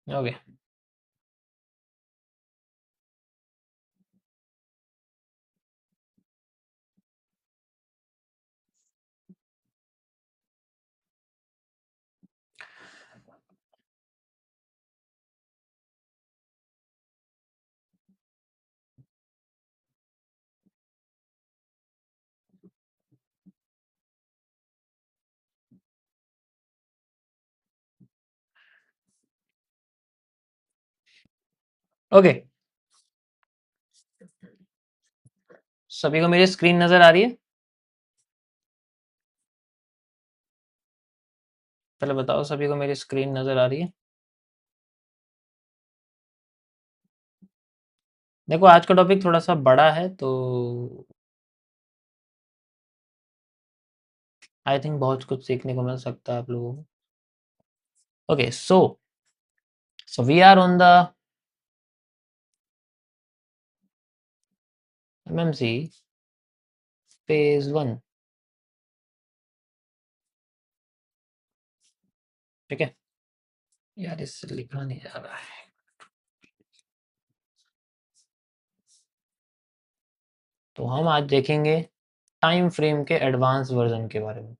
Okay. Okay, सभी को मेरी स्क्रीन नजर आ रही है? पहले बताओ, सभी को मेरी स्क्रीन नजर आ रही है? देखो, आज का टॉपिक थोड़ा सा बड़ा है, तो आई थिंक बहुत कुछ सीखने को मिल सकता है आप लोगों को। Okay, so we are on the MMC phase 1। ठीक है यार, इससे लिखा नहीं जा रहा है। तो हम आज देखेंगे टाइम फ्रेम के एडवांस वर्जन के बारे में।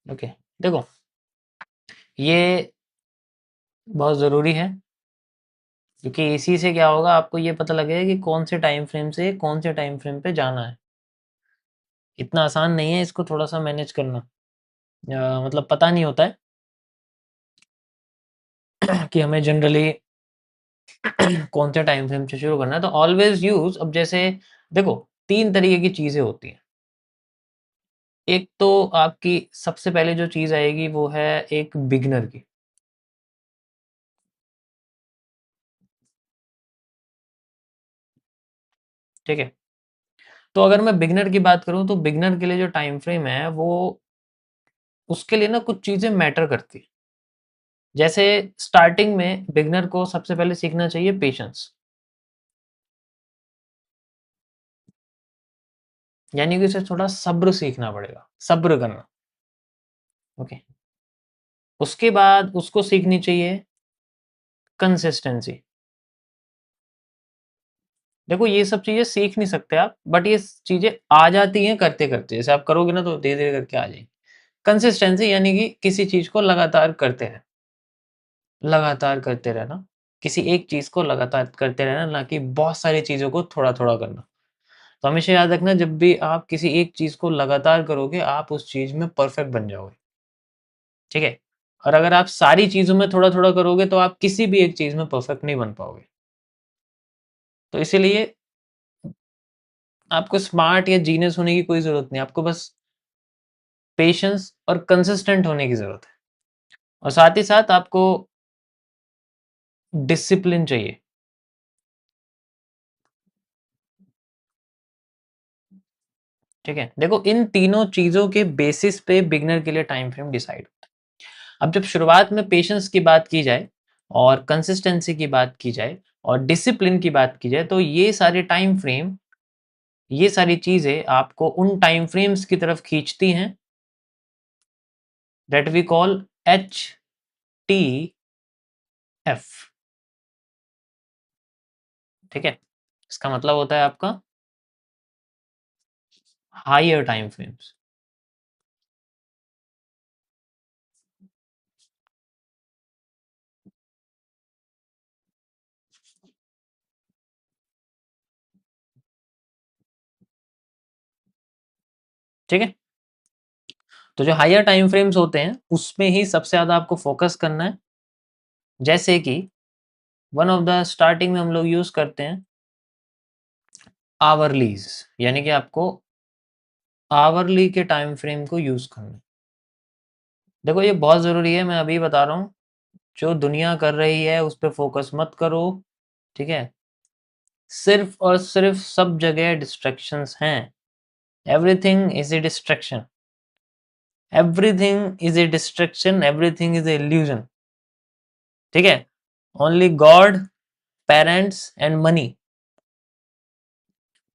ओके, देखो, ये बहुत ज़रूरी है, क्योंकि इसी से क्या होगा, आपको ये पता लगेगा कि कौन से टाइम फ्रेम से कौन से टाइम फ्रेम पे जाना है। इतना आसान नहीं है इसको थोड़ा सा मैनेज करना। मतलब पता नहीं होता है कि हमें जनरली कौन से टाइम फ्रेम से शुरू करना है। तो ऑलवेज यूज, अब जैसे देखो, तीन तरीके की चीज़ें होती हैं। एक तो आपकी सबसे पहले जो चीज़ आएगी वो है एक बिगनर की। ठीक है, तो अगर मैं बिगनर की बात करूं, तो बिगनर के लिए जो टाइम फ्रेम है वो, उसके लिए ना कुछ चीज़ें मैटर करती है। जैसे स्टार्टिंग में बिगनर को सबसे पहले सीखना चाहिए पेशेंस, यानी कि उसे थोड़ा सब्र सीखना पड़ेगा, सब्र करना। ओके, उसके बाद उसको सीखनी चाहिए कंसिस्टेंसी। देखो, ये सब चीजें सीख नहीं सकते आप, बट ये चीजें आ जाती हैं करते करते। जैसे आप करोगे ना तो धीरे धीरे करके आ जाएंगी। कंसिस्टेंसी यानी कि किसी चीज को लगातार करते रहना, लगातार करते रहना, किसी एक चीज को लगातार करते रहना, ना कि बहुत सारी चीजों को थोड़ा थोड़ा करना। तो हमेशा याद रखना, जब भी आप किसी एक चीज को लगातार करोगे, आप उस चीज में परफेक्ट बन जाओगे। ठीक है, और अगर आप सारी चीजों में थोड़ा थोड़ा करोगे, तो आप किसी भी एक चीज में परफेक्ट नहीं बन पाओगे। तो इसीलिए आपको स्मार्ट या जीनियस होने की कोई जरूरत नहीं, आपको बस पेशेंस और कंसिस्टेंट होने की जरूरत है। और साथ ही साथ आपको डिसिप्लिन चाहिए। ठीक है, देखो, इन तीनों चीजों के बेसिस पे बिगनर के लिए टाइम फ्रेम डिसाइड होता है। अब जब शुरुआत में पेशेंस की बात की जाए, और कंसिस्टेंसी की बात की जाए, और डिसिप्लिन की बात की जाए, तो ये सारे टाइम फ्रेम, ये सारी चीजें आपको उन टाइम फ्रेम्स की तरफ खींचती हैं दैट वी कॉल HTF। ठीक है, इसका मतलब होता है आपका हायर टाइम फ्रेम्स। ठीक है, तो जो हायर टाइम फ्रेम्स होते हैं उसमें ही सबसे ज्यादा आपको फोकस करना है। जैसे कि वन ऑफ द स्टार्टिंग में हम लोग यूज करते हैं आवरलीज, यानी कि आपको आवरली के टाइम फ्रेम को यूज करना है। देखो, ये बहुत जरूरी है, मैं अभी बता रहा हूँ। जो दुनिया कर रही है उस पर फोकस मत करो। ठीक है, सिर्फ और सिर्फ सब जगह डिस्ट्रैक्शंस हैं। Everything is a distraction, everything is a distraction, everything is a illusion. ठीक है, only God, parents and money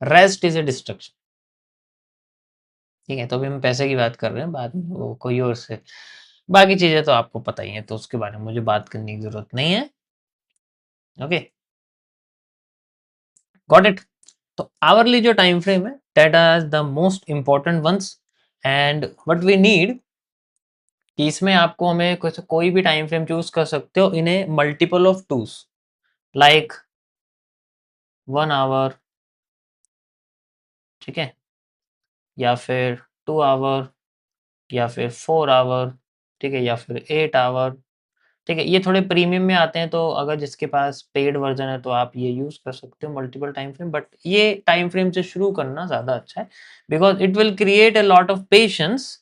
rest is a destruction. ठीक है, तो अभी हम पैसे की बात कर रहे हैं, बाद में वो कोई और से, बाकी चीजें तो आपको पता ही है, तो उसके बारे में मुझे बात करने की जरूरत नहीं है। Okay, got it. तो आवरली जो टाइम फ्रेम है, that are the most important ones, and what we need कि इसमें आपको हमें कुछ कोई भी टाइम फ्रेम चूज कर सकते हो, इन्हें multiple of twos, like 1 hour, ठीक है, या फिर 2 आवर, या फिर 4 आवर, ठीक है, या फिर 8 आवर, ठीक है। ये थोड़े प्रीमियम में आते हैं, तो अगर जिसके पास पेड वर्जन है तो आप ये यूज कर सकते हो मल्टीपल टाइम फ्रेम, बट ये टाइम फ्रेम से शुरू करना ज्यादा अच्छा है, because it will create a lot of patience.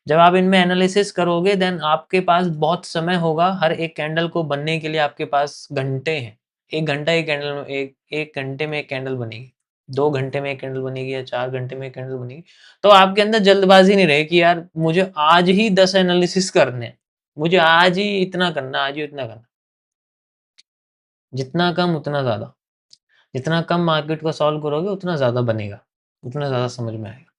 जब आप इनमें एनालिसिस करोगे, देन आपके पास बहुत समय होगा, हर एक कैंडल को बनने के लिए आपके पास घंटे हैं। 1 घंटा एक कैंडल में, एक घंटे में एक कैंडल बनेगी, 2 घंटे में एक कैंडल बनेगी, या 4 घंटे में एक कैंडल बनेगी। तो आपके अंदर जल्दबाजी नहीं रहे कि यार मुझे आज ही 10 एनालिसिस करने हैं, मुझे आज ही इतना करना, आज ही इतना करना। जितना कम उतना ज्यादा, जितना कम मार्केट को सॉल्व करोगे उतना ज्यादा बनेगा, उतना ज्यादा समझ में आएगा,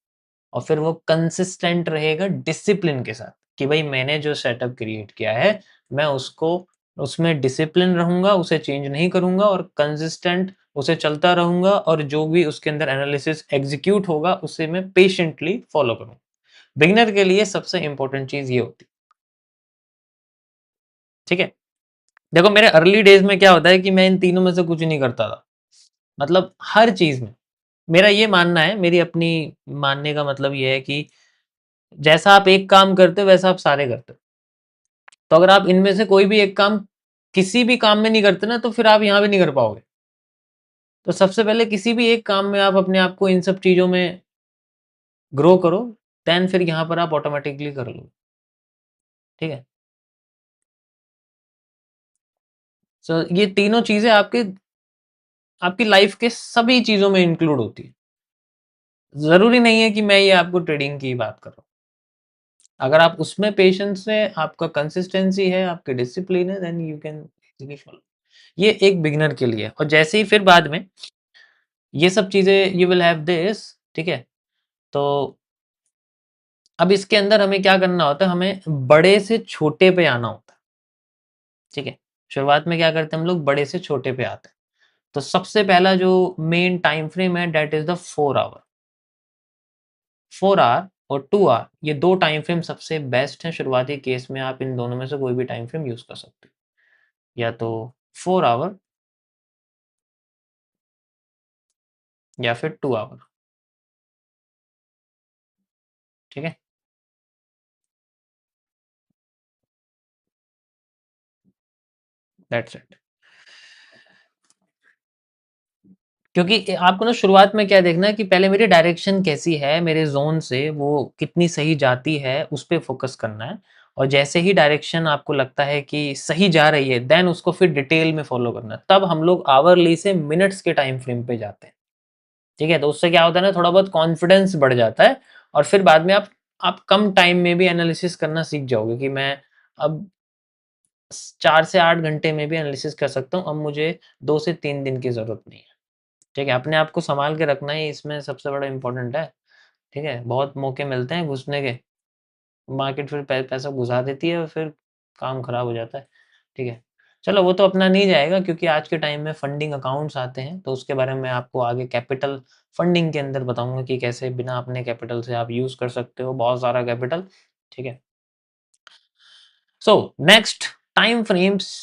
और फिर वो कंसिस्टेंट रहेगा डिसिप्लिन के साथ, कि भाई मैंने जो सेटअप क्रिएट किया है, मैं उसको, उसमें डिसिप्लिन रहूंगा, उसे चेंज नहीं करूंगा, और कंसिस्टेंट उसे चलता रहूंगा, और जो भी उसके अंदर एनालिसिस एग्जीक्यूट होगा उसे मैं पेशेंटली फॉलो करूंगा। बिगिनर के लिए सबसे इंपॉर्टेंट चीज ये होती है। ठीक है, देखो मेरे अर्ली डेज में क्या होता है कि मैं इन तीनों में से कुछ नहीं करता था, मतलब हर चीज में। मेरा ये मानना है, मेरी अपनी मानने का मतलब ये है कि जैसा आप एक काम करते हो वैसा आप सारे करते हो। तो अगर आप इनमें से कोई भी एक काम किसी भी काम में नहीं करते ना, तो फिर आप यहाँ भी नहीं कर पाओगे। तो सबसे पहले किसी भी एक काम में आप अपने आप को इन सब चीजों में ग्रो करो, देन फिर यहाँ पर आप ऑटोमेटिकली कर लो। ठीक है, सो ये तीनों चीजें आपके, आपकी लाइफ के सभी चीजों में इंक्लूड होती है। जरूरी नहीं है कि मैं ये आपको ट्रेडिंग की बात कर रहा हूँ। अगर आप उसमें पेशेंस है, आपका कंसिस्टेंसी है, आपके डिसिप्लिन है, then you can easily follow. ये एक बिगिनर के लिए है। और जैसे ही फिर बाद में ये सब चीजें यू विल हैव दिस, ठीक है। तो अब इसके अंदर हमें क्या करना होता है, हमें बड़े से छोटे पे आना होता है। ठीक है, शुरुआत में क्या करते हैं हम लोग, बड़े से छोटे पे आते हैं। तो सबसे पहला जो मेन टाइम फ्रेम है, that is the 4 hour. 4 hour और 2 आवर, ये दो टाइम फ्रेम सबसे बेस्ट हैं शुरुआती केस में। आप इन दोनों में से कोई भी टाइम फ्रेम यूज कर सकते हो, या तो 4 आवर या फिर 2 आवर। ठीक है, दैट्स इट। क्योंकि आपको ना शुरुआत में क्या देखना है कि पहले मेरी डायरेक्शन कैसी है, मेरे ज़ोन से वो कितनी सही जाती है, उस पे फ़ोकस करना है। और जैसे ही डायरेक्शन आपको लगता है कि सही जा रही है, देन उसको फिर डिटेल में फ़ॉलो करना है। तब हम लोग आवरली से मिनट्स के टाइम फ्रेम पे जाते हैं। ठीक है? तो उससे क्या होता है ना, थोड़ा बहुत कॉन्फिडेंस बढ़ जाता है, और फिर बाद में आप कम टाइम में भी एनालिसिस करना सीख जाओगे कि मैं अब 4 से 8 घंटे में भी एनालिसिस कर सकता हूँ, अब मुझे 2 से 3 दिन की ज़रूरत नहीं है। ठीक है, अपने आप को सँभाल के रखना ही इसमें सबसे बड़ा इम्पोर्टेंट है। ठीक है, बहुत मौके मिलते हैं घुसने के, मार्केट फिर पैसा घुसा देती है और फिर काम खराब हो जाता है। ठीक है, चलो वो तो अपना नहीं जाएगा, क्योंकि आज के टाइम में फंडिंग अकाउंट्स आते हैं, तो उसके बारे में आपको आगे कैपिटल फंडिंग के अंदर बताऊँगा कि कैसे बिना अपने कैपिटल से आप यूज़ कर सकते हो बहुत सारा कैपिटल। ठीक है, सो नेक्स्ट टाइम फ्रेम्स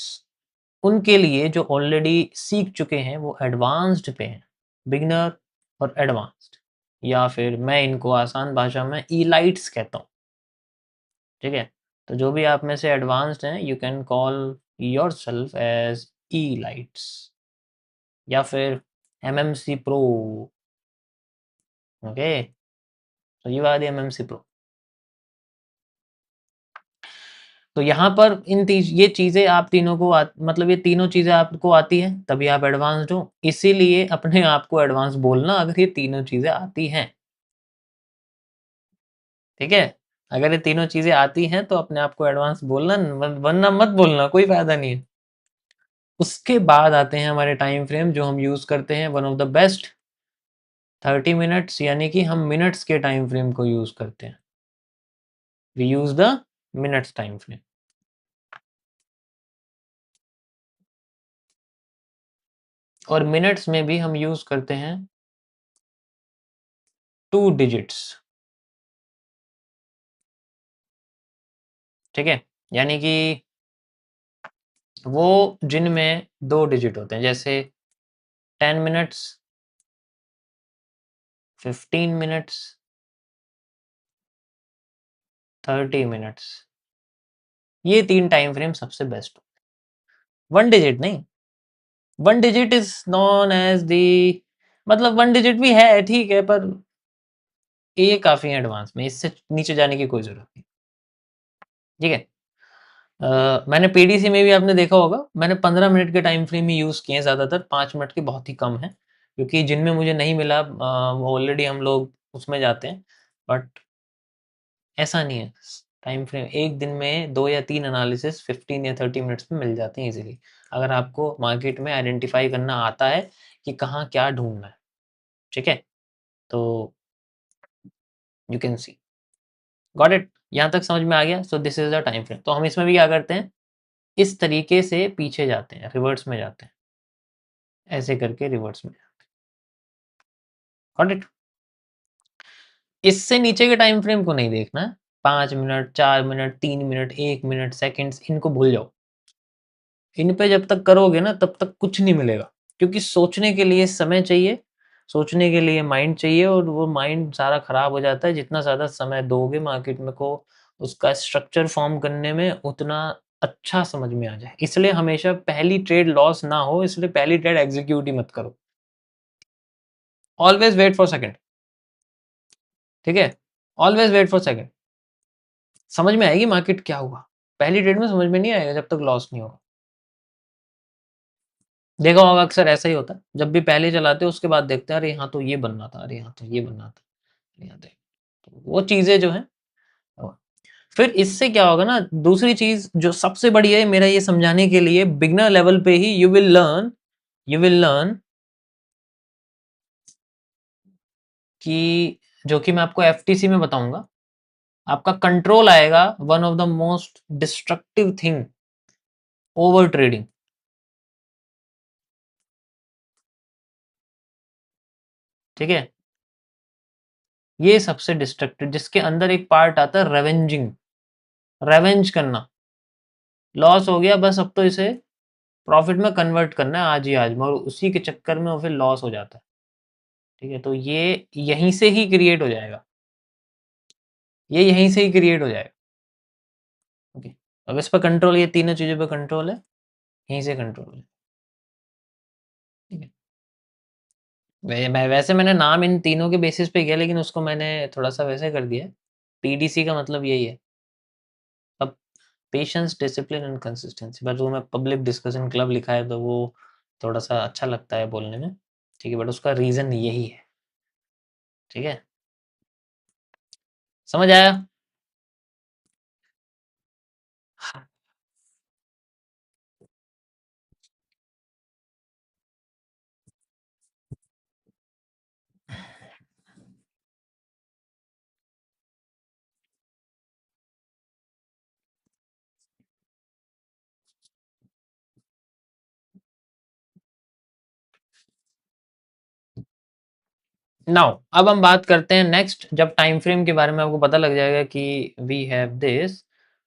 उनके लिए जो ऑलरेडी सीख चुके हैं, वो एडवांस्ड पे हैं, बिगिनर और एडवांस्ड, या फिर मैं इनको आसान भाषा में इलाइट्स कहता हूँ। ठीक है, तो जो भी आप में से एडवांस्ड हैं, you can call yourself as elites, या फिर एमएमसी प्रो। ओके, तो you are the MMC pro. तो यहाँ पर ये चीज़ें आप तीनों को मतलब ये तीनों चीज़ें आपको आती हैं, तभी आप एडवांस्ड हो। इसीलिए अपने आप को एडवांस बोलना अगर ये तीनों चीज़ें आती हैं। ठीक है, अगर ये तीनों चीज़ें आती हैं तो अपने आप को एडवांस बोलना, वरना मत बोलना, कोई फ़ायदा नहीं है। उसके बाद आते हैं हमारे टाइम फ्रेम जो हम यूज़ करते हैं, one of the best, 30 minutes यानी कि हम मिनट्स के टाइम फ्रेम को यूज करते हैं। We use the minutes time frame. और मिनट्स में भी हम यूज करते हैं 2 डिजिट्स। ठीक है, यानी कि वो जिनमें 2 डिजिट होते हैं, जैसे 10 मिनट्स, 15 मिनट्स, 30 मिनट्स। ये 3 टाइम फ्रेम सबसे बेस्ट होते हैं। 1 डिजिट नहीं, 1 digit is known as the, मतलब 1 डिजिट भी है ठीक है, पर ये काफी एडवांस में, इससे नीचे जाने की कोई जरूरत नहीं। ठीक है। मैंने पीडीसी में भी आपने देखा होगा, मैंने 15 मिनट के टाइम फ्रेम ही यूज किए हैं, ज्यादातर 5 मिनट के बहुत ही कम है, क्योंकि जिनमें मुझे नहीं मिला वो ऑलरेडी हम लोग उसमें जाते हैं। बट ऐसा नहीं है, टाइम फ्रेम एक दिन में 2 या 3 एनालिसिस 15 या 30 मिनट्स में मिल जाते हैं इजीली, अगर आपको मार्केट में आइडेंटिफाई करना आता है कि कहाँ क्या ढूंढना है। ठीक है, तो you can C, got it, यहाँ तक समझ में आ गया। So this is the time frame. तो हम इसमें भी क्या करते हैं, इस तरीके से पीछे जाते हैं, रिवर्स में जाते हैं, ऐसे करके रिवर्स में। Got it. इससे नीचे के टाइम फ्रेम को नहीं देखना है। 5 minute, 4 minute, 3 minute, 1 minute, seconds, इनको भूल जाओ। इन पे जब तक करोगे ना तब तक कुछ नहीं मिलेगा, क्योंकि सोचने के लिए समय चाहिए, सोचने के लिए माइंड चाहिए, और वो माइंड सारा खराब हो जाता है। जितना ज़्यादा समय दोगे मार्केट में को उसका स्ट्रक्चर फॉर्म करने में, उतना अच्छा समझ में आ जाए। इसलिए हमेशा पहली ट्रेड लॉस ना हो, इसलिए पहली ट्रेड एग्जीक्यूट ही मत करो। Always wait for second. ठीक है, ऑलवेज वेट फॉर सेकंड। समझ में आएगी मार्केट क्या हुआ, पहली ट्रेड में समझ में नहीं आएगा जब तक लॉस नहीं होगा। देखा होगा अक्सर ऐसा ही होता है, जब भी पहले चलाते हो उसके बाद देखते हैं अरे यहाँ तो ये बनना था, अरे यहाँ तो ये बनना था, अरे यहाँ तो वो चीजें जो है। फिर इससे क्या होगा ना, दूसरी चीज जो सबसे बड़ी है मेरा ये समझाने के लिए, बिगनर लेवल पे ही यू विल लर्न कि, जो कि मैं आपको एफटीसी में बताऊंगा, आपका कंट्रोल आएगा one of the most destructive thing, over trading. ठीक है, ये सबसे डिस्ट्रक्टिव, जिसके अंदर एक पार्ट आता है रेवेंजिंग, रेवेंज करना। लॉस हो गया, बस अब तो इसे प्रॉफिट में कन्वर्ट करना है आज ही आज, मगर उसी के चक्कर में वो फिर लॉस हो जाता है। ठीक है, तो ये यहीं से ही क्रिएट हो जाएगा, ये यहीं से ही क्रिएट हो जाएगा। ओके, अब इस पर कंट्रोल, ये तीनों चीजों पर कंट्रोल है, यहीं से कंट्रोल है। ठीक है, वैसे मैंने नाम इन तीनों के बेसिस पे किया, लेकिन उसको मैंने थोड़ा सा वैसे कर दिया है। पीडीसी का मतलब यही है। अब patience, discipline and consistency, but वो मैं पब्लिक डिस्कशन क्लब लिखा है तो वो थोड़ा सा अच्छा लगता है बोलने में। ठीक है, बट उसका रीजन यही है। ठीक है, समझ आया। नाउ अब हम बात करते हैं नेक्स्ट, जब टाइम फ्रेम के बारे में आपको पता लग जाएगा कि we have this,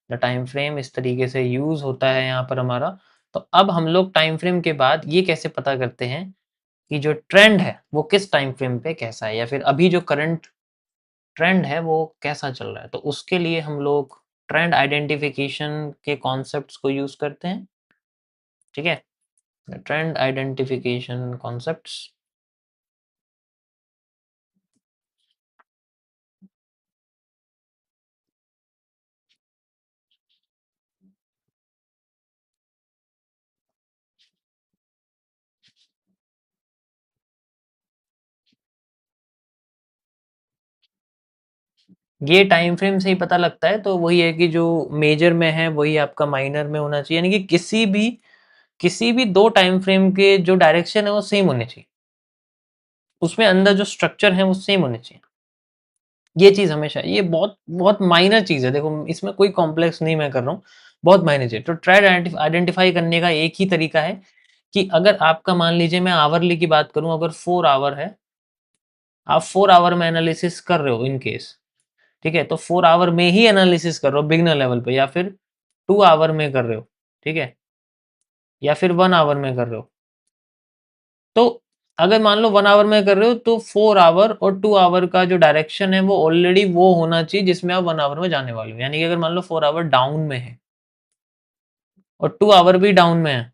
the time frame इस तरीके से यूज होता है यहाँ पर हमारा। तो अब हम लोग टाइम फ्रेम के बाद ये कैसे पता करते हैं कि जो ट्रेंड है वो किस टाइम फ्रेम पे कैसा है, या फिर अभी जो करंट ट्रेंड है वो कैसा चल रहा है। तो उसके लिए हम लोग ट्रेंड आइडेंटिफिकेशन के कॉन्सेप्ट्स को यूज करते हैं। ठीक है, ट्रेंड आइडेंटिफिकेशन कॉन्सेप्ट्स। ये टाइम फ्रेम से ही पता लगता है, तो वही है कि जो मेजर में है वही आपका माइनर में होना चाहिए, यानी कि किसी भी 2 टाइम फ्रेम के जो डायरेक्शन है वो सेम होने चाहिए। उसमें अंदर जो स्ट्रक्चर है वो सेम होने चाहिए। ये चीज़ हमेशा, ये बहुत बहुत माइनर चीज़ है, देखो इसमें कोई कॉम्प्लेक्स नहीं मैं कर रहा हूँ, बहुत माइनर चीज़ है। तो ट्रेंड आइडेंटिफ़ाई करने का एक ही तरीका है कि अगर आपका मान लीजिए मैं आवरली की बात करूँ, अगर 4 आवर है, आप 4 आवर में एनालिसिस कर रहे हो इन केस, ठीक है? तो 4 आवर में ही एनालिसिस कर रहे हो बिगिनर लेवल पे, या फिर 2 आवर में कर रहे हो, ठीक है? या फिर 1 आवर में कर रहे हो। तो अगर मान लो 1 आवर में कर रहे हो तो 4 आवर और 2 आवर का जो डायरेक्शन है वो ऑलरेडी वो होना चाहिए जिसमें आप 1 आवर में जाने वाले हो। यानी कि अगर मान लो 4 आवर डाउन में है और 2 आवर भी डाउन में है,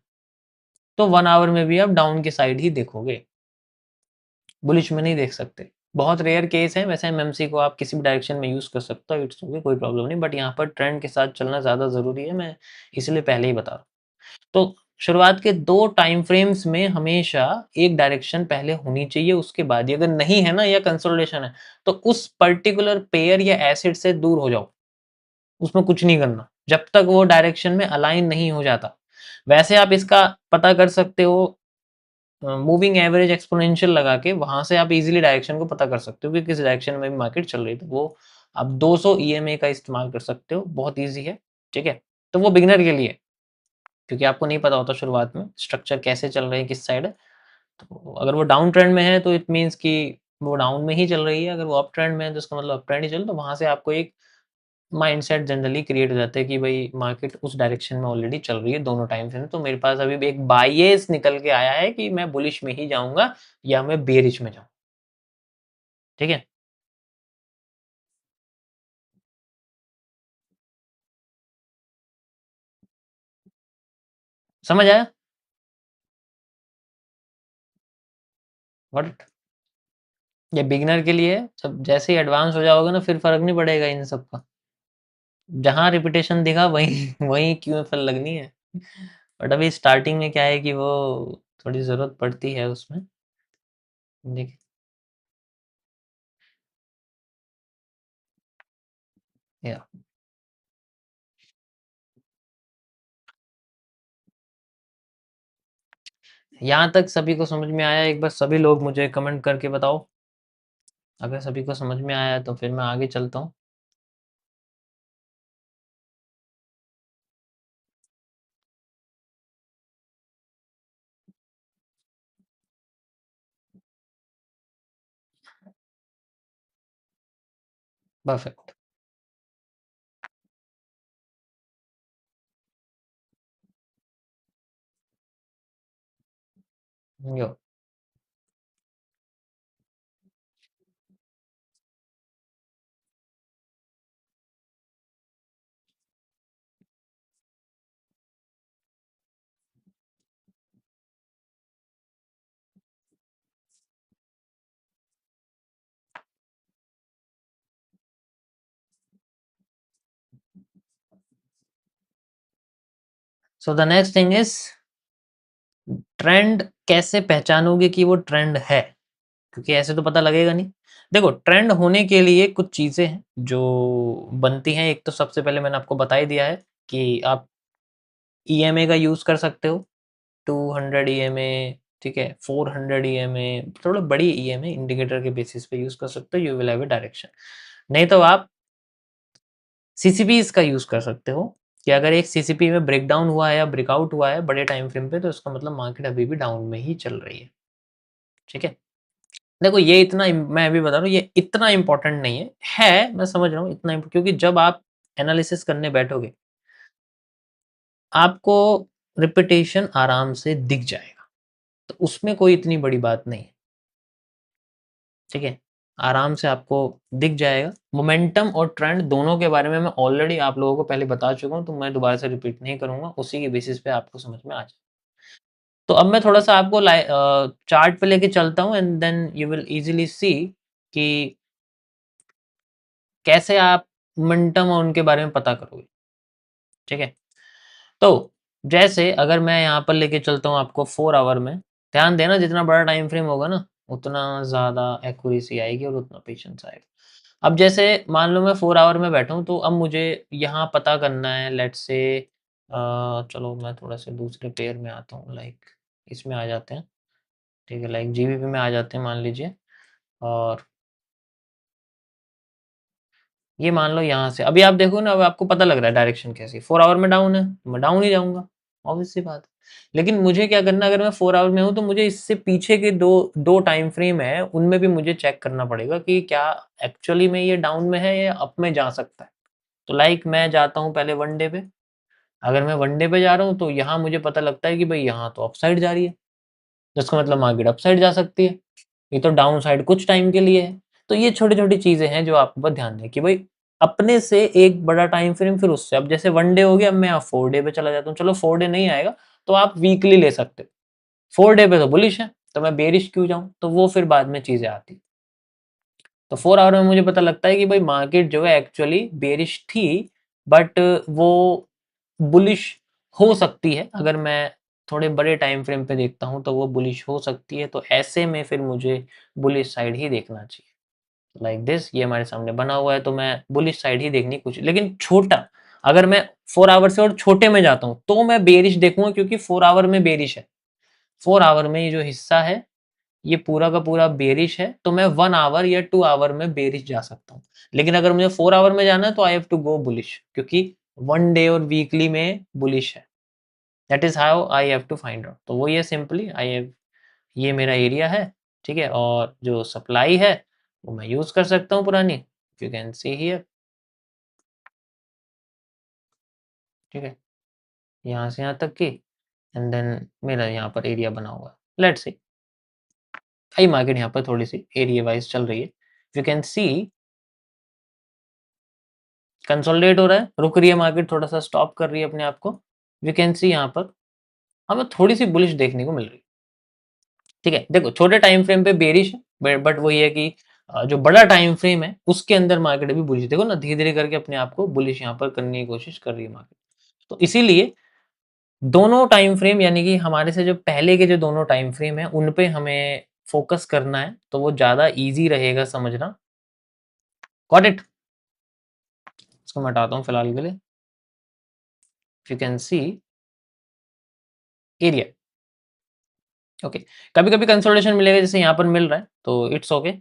तो 1 आवर में भी आप डाउन की साइड ही देखोगे, बुलिश में नहीं देख सकते। बहुत रेयर केस है, वैसे एमएमसी को आप किसी भी डायरेक्शन में यूज़ कर सकते हो, इट्स ओके, कोई प्रॉब्लम नहीं, बट यहाँ पर ट्रेंड के साथ चलना ज़्यादा ज़रूरी है, मैं इसलिए पहले ही बता रहा हूँ। तो शुरुआत के 2 टाइम फ्रेम्स में हमेशा एक डायरेक्शन पहले होनी चाहिए, उसके बाद ही, अगर नहीं है ना या कंसोलिडेशन है, तो उस पर्टिकुलर पेयर या एसिड से दूर हो जाओ, उसमें कुछ नहीं करना, जब तक वो डायरेक्शन में अलाइन नहीं हो जाता। वैसे आप इसका पता कर सकते हो मूविंग एवरेज एक्सपोनेंशियल लगा के, वहां से आप इजीली डायरेक्शन को पता कर सकते हो कि किस डायरेक्शन में भी मार्केट चल रही है, तो वो आप 200 ईएमए का इस्तेमाल कर सकते हो, बहुत ईजी है, ठीक है? तो वो बिगिनर के लिए, क्योंकि आपको नहीं पता होता शुरुआत में स्ट्रक्चर कैसे चल रहे हैं, किस साइड है। तो अगर वो डाउन ट्रेंड में है तो इट मीन्स कि वो डाउन में ही चल रही है, अगर वो अप ट्रेंड में है तो इसका मतलब अप ट्रेंड ही चल, तो वहाँ से आपको एक माइंडसेट जनरली क्रिएट हो जाता है कि भाई मार्केट उस डायरेक्शन में ऑलरेडी चल रही है दोनों टाइम फ्रेम में, तो मेरे पास अभी भी एक बायस निकल के आया है कि मैं बुलिश में ही जाऊँगा या मैं बेयरिश में जाऊँ, ठीक है? समझ आया? व्हाट? ये बिगिनर के लिए है, सब जैसे ही एडवांस हो जाओगे ना फिर फ़र्क नहीं पड़ेगा इन सब का। जहाँ रिपिटेशन दिखा वहीं वहीं क्यूएफएल लगनी है। बट अभी स्टार्टिंग में क्या है कि वो थोड़ी ज़रूरत पड़ती है उसमें। देखिए, या यहाँ तक सभी को समझ में आया? एक बार सभी लोग मुझे कमेंट करके बताओ। अगर सभी को समझ में आया तो फिर मैं आगे चलता हूँ। Perfect. Yo. So the next thing is trend कैसे पहचानोगे कि वो ट्रेंड है? क्योंकि ऐसे तो पता लगेगा नहीं। देखो, ट्रेंड होने के लिए कुछ चीज़ें हैं जो बनती हैं। एक तो सबसे पहले मैंने आपको बता ही दिया है कि आप ईएमए का यूज़ कर सकते हो, 200 ईएमए, ठीक है? 400 ईएमए, थोड़ा बड़ी ईएमए इंडिकेटर के बेसिस पे यूज़ कर सकते हो, you will have a direction. नहीं तो आप सीसीपीज़ का यूज़ कर सकते हो कि अगर एक सीसीपी में ब्रेकडाउन हुआ है या ब्रेकआउट हुआ है बड़े टाइम फ्रेम पे, तो इसका मतलब मार्केट अभी भी डाउन में ही चल रही है, ठीक है? देखो, ये इतना मैं अभी बता रहा हूँ, ये इतना इम्पोर्टेंट नहीं है। मैं समझ रहा हूँ इतना क्योंकि जब आप एनालिसिस करने बैठोगे, आपको रिपिटेशन आराम से दिख जाएगा, तो उसमें कोई इतनी बड़ी बात नहीं है, ठीक है? आराम से आपको दिख जाएगा। मोमेंटम और ट्रेंड दोनों के बारे में मैं ऑलरेडी आप लोगों को पहले बता चुका हूँ, तो मैं दोबारा से रिपीट नहीं करूँगा, उसी के बेसिस पे आपको समझ में आ जाए। तो अब मैं थोड़ा-सा आपको चार्ट पे लेके चलता हूँ and then you will easily see कि कैसे आप मोमेंटम और उनके बारे में पता करोगे, ठीक है? तो जैसे अगर मैं यहाँ पर लेके चलता हूँ आपको 4 आवर में, ध्यान देना जितना बड़ा टाइम फ्रेम होगा ना, उतना ज़्यादा एक्यूरेसी आएगी और उतना पेशेंस आएगा। अब जैसे मान लो मैं 4 आवर में बैठा हूँ, तो अब मुझे यहाँ पता करना है, लेट्स से चलो मैं थोड़ा-से दूसरे पेयर में आता हूँ, लाइक इसमें आ जाते हैं। ठीक है, लाइक जीबीपी में आ जाते हैं मान लीजिए, और ये मान लो यहाँ से अभी आप देखो ना, अब आपको पता लग रहा है डायरेक्शन कैसी, 4 आवर में डाउन है, मैं डाउन ही जाऊंगा, ऑब्वियस सी बात है। लेकिन मुझे क्या करना, अगर मैं 4 आवर में हूँ तो मुझे इससे पीछे के दो दो टाइम फ्रेम है, उनमें भी मुझे चेक करना पड़ेगा कि क्या एक्चुअली में ये डाउन में है या अप में जा सकता है। तो लाइक मैं जाता हूँ पहले वन डे पे, अगर मैं वन डे पे जा रहा हूँ तो यहाँ मुझे पता लगता है कि भाई यहाँ तो अप साइड जा रही है, जिसका मतलब मार्केट अप साइड जा सकती है, ये तो डाउन साइड कुछ टाइम के लिए है। तो ये छोटी-छोटी चीज़ें हैं जो आपको बस ध्यान दें कि भाई अपने से एक बड़ा टाइम फ्रेम, फिर उससे, अब जैसे 1 डे हो गया, अब मैं 4 डे पे चला जाता हूँ। चलो 4 डे नहीं आएगा तो आप वीकली ले सकते हो। 4 डे पे तो बुलिश है, तो मैं बेयरिश क्यों जाऊँ? तो वो फिर बाद में चीज़ें आती हैं। तो 4 आवर में मुझे पता लगता है कि भाई मार्केट जो है एक्चुअली बेयरिश थी, बट वो बुलिश हो सकती है। अगर मैं थोड़े बड़े टाइम फ्रेम पे देखता हूँ तो वो बुलिश हो सकती है, तो ऐसे में फिर मुझे बुलिश साइड ही देखना चाहिए। लाइक दिस, ये हमारे सामने बना हुआ है तो मैं बुलिश साइड ही देखनी कुछ, लेकिन छोटा, अगर मैं 4 आवर से और छोटे में जाता हूँ तो मैं बेरिश देखूंगा, क्योंकि 4 आवर में बेरिश है। 4 आवर में ये जो हिस्सा है ये पूरा का पूरा बेरिश है, तो मैं 1 आवर या 2 आवर में बेरिश जा सकता हूँ। लेकिन अगर मुझे 4 आवर में जाना है तो I have to go bullish, क्योंकि 1 डे और वीकली में बुलिश है। That is how I have to find out. तो वो ये सिंपली आई हैव, ये मेरा एरिया है, ठीक है, और जो सप्लाई है वो मैं यूज कर सकता हूँ पुरानी, यू कैन सी हियर, ठीक है, यहाँ से यहाँ तक की, एंड देन मेरा यहाँ पर एरिया बना हुआ है। लेट्स सी, आई मार्केट यहाँ पर थोड़ी सी एरिया वाइज चल रही है, यू कैन सी कंसोलिडेट हो रहा है, रुक रही है मार्केट, थोड़ा सा स्टॉप कर रही है अपने आप को। यू कैन सी यहाँ पर हमें थोड़ी सी बुलिश देखने को मिल रही है, ठीक है। देखो छोटे टाइम फ्रेम पे बेरिश है, बट वही है कि जो बड़ा टाइम फ्रेम है उसके अंदर मार्केट अभी बुलिश, देखो ना धीरे धीरे करके अपने आप को बुलिश यहाँ पर करने की कोशिश कर रही है मार्केट। तो इसीलिए दोनों टाइम फ्रेम, यानी कि हमारे से जो पहले के जो दोनों टाइम फ्रेम है उन पे हमें फोकस करना है, तो वो ज्यादा इजी रहेगा समझना। Got it? इसको मैं हटाता हूँ फिलहाल के लिए। You can C area, okay. कभी कभी कंसोलिडेशन मिलेगा, जैसे यहाँ पर मिल रहा है तो इट्स ओके,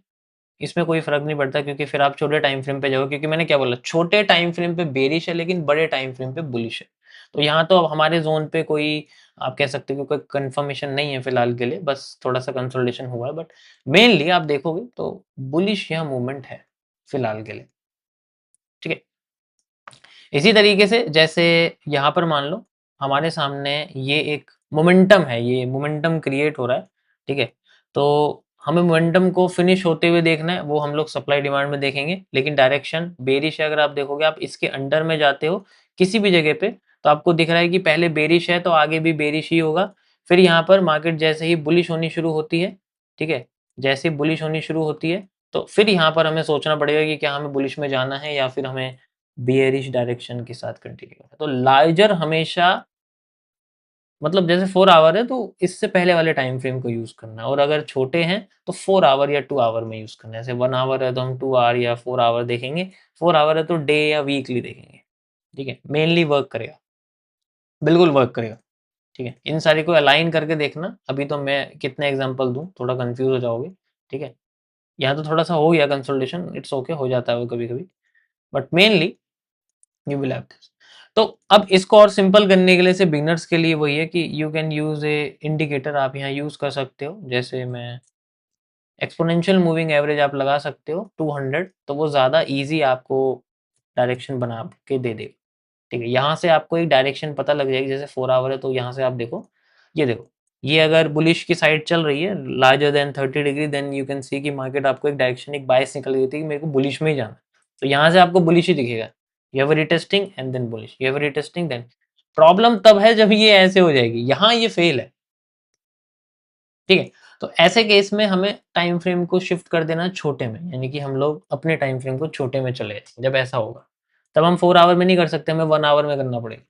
इसमें कोई फर्क नहीं पड़ता, क्योंकि फिर आप छोटे टाइम फ्रेम पे जाओगे, क्योंकि मैंने क्या बोला, छोटे टाइम फ्रेम पे बेरिश है लेकिन बड़े टाइम फ्रेम पे बुलिश है। तो यहाँ तो अब हमारे जोन पे कोई, आप कह सकते हो कि कोई कंफर्मेशन नहीं है फिलहाल के लिए, बस थोड़ा सा कंसोलिडेशन हुआ है, बट मेनली आप देखोगे तो बुलिश यहाँ मूवमेंट है फिलहाल के लिए, ठीक है। इसी तरीके से जैसे यहाँ पर मान लो हमारे सामने ये एक मोमेंटम है, ये मोमेंटम क्रिएट हो रहा है, ठीक है। तो हमें मोमेंटम को फिनिश होते हुए देखना है, वो हम लोग सप्लाई डिमांड में देखेंगे, लेकिन डायरेक्शन बेरिश है। अगर आप देखोगे, आप इसके अंडर में जाते हो किसी भी जगह पे, तो आपको दिख रहा है कि पहले बेरिश है तो आगे भी बेरिश ही होगा। फिर यहाँ पर मार्केट जैसे ही बुलिश होनी शुरू होती है, ठीक है, जैसे बुलिश होनी शुरू होती है तो फिर यहाँ पर हमें सोचना पड़ेगा कि क्या हमें बुलिश में जाना है या फिर हमें बियरिश डायरेक्शन के साथ कंटिन्यू करना है। तो लार्जर हमेशा, मतलब जैसे 4 आवर है तो इससे पहले वाले टाइम फ्रेम को यूज करना है, और अगर छोटे हैं तो 4 आवर या 2 आवर में यूज करना है। जैसे 1 आवर है तो हम 2 आवर या 4 आवर देखेंगे, 4 आवर है तो डे या वीकली देखेंगे, ठीक है। मेनली वर्क करेगा, बिल्कुल वर्क करेगा, ठीक है। इन सारी को अलाइन करके देखना। अभी तो मैं कितने एग्जांपल दूं, थोड़ा कंफ्यूज हो जाओगे, ठीक है। यहाँ तो थोड़ा सा हो गया कंसल्टेशन, इट्स ओके, हो जाता है वो कभी कभी, but mainly you will have this. तो अब इसको और सिंपल करने के लिए से बिगनर्स के लिए वही है कि you can use A indicator, आप यहाँ यूज कर सकते हो। जैसे मैं एक्सपोनेंशियल मूविंग एवरेज आप लगा सकते हो 200, तो वो ज़्यादा इजी आपको डायरेक्शन बना के दे देगा, ठीक है। यहाँ से आपको एक डायरेक्शन पता लग जाएगी, जैसे 4 आवर है तो यहाँ से आप देखो, ये देखो, ये अगर बुलिश की साइड चल रही है larger than 30 degree, then you can see कि मार्केट आपको एक डायरेक्शन, एक बायस निकल गई थी कि मेरे को बुलिश में ही जाना है। तो यहाँ से आपको बुलिश ही दिखेगा, you have retesting and then bullish, you have retesting then. Problem तब है जब ये ऐसे हो जाएगी, यहाँ ये फेल है, ठीक है। तो ऐसे केस में हमें टाइम फ्रेम को शिफ्ट कर देना छोटे में, यानी कि हम लोग अपने टाइम फ्रेम को छोटे में चले जाएं। जब ऐसा होगा तब हम 4 आवर में नहीं कर सकते, हमें 1 आवर में करना पड़ेगा,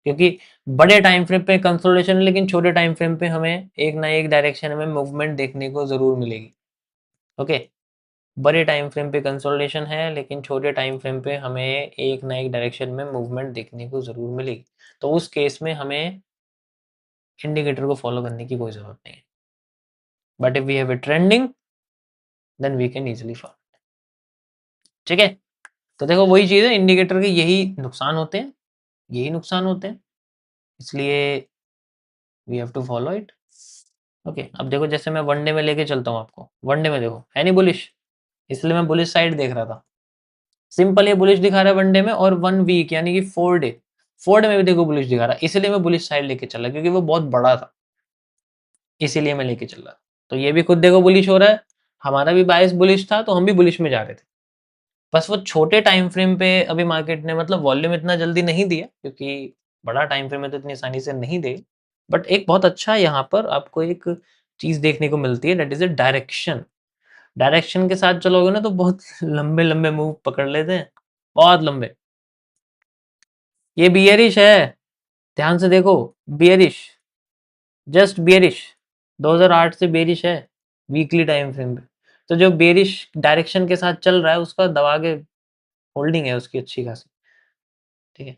क्योंकि बड़े टाइम फ्रेम पे कंसोलिडेशन है लेकिन छोटे टाइम फ्रेम पे हमें एक ना एक डायरेक्शन में मूवमेंट देखने को जरूर मिलेगी, ओके। बड़े टाइम फ्रेम पे कंसोलिडेशन है लेकिन छोटे टाइम फ्रेम पे हमें एक ना एक डायरेक्शन में मूवमेंट देखने को जरूर मिलेगी। तो उस केस में हमें इंडिकेटर को फॉलो करने की कोई जरूरत नहीं है। But if we have it trending then we can easily follow. ठीक है, तो देखो वही चीज है, इंडिकेटर के यही नुकसान होते हैं, यही नुकसान होते हैं, इसलिए we have to follow it. Okay, अब देखो जैसे मैं वनडे में लेके चलता हूँ आपको, वनडे में देखो है नहीं बुलिश, इसलिए मैं बुलिश साइड देख रहा था। सिंपल ये बुलिश दिखा रहा है वनडे में, और 1 वीक यानी कि 4 डे, 4 डे में भी देखो बुलिश दिखा रहा है, इसलिए मैं बुलिश साइड लेके चला क्योंकि वो बहुत बड़ा था, इसीलिए मैं लेके चल रहा था। तो ये भी खुद देखो बुलिश हो रहा है, हमारा भी बायस बुलिश था तो हम भी बुलिश में जा रहे थे। बस वो छोटे टाइम फ्रेम पे अभी मार्केट ने मतलब वॉल्यूम इतना जल्दी नहीं दिया, क्योंकि बड़ा टाइम फ्रेम है तो इतनी आसानी से नहीं दे। बट एक बहुत अच्छा यहाँ पर आपको एक चीज देखने को मिलती है, that is a direction. Direction के साथ चलोगे ना तो बहुत लंबे लंबे मूव पकड़ लेते हैं, बहुत लंबे। ये बियरिश है, ध्यान से देखो, बियरिश, जस्ट बियरिश, 2008 से बेरिश है वीकली टाइम फ्रेम पे। तो जो बेरिश डायरेक्शन के साथ चल रहा है उसका दबा के होल्डिंग है उसकी अच्छी खासी। ठीक है,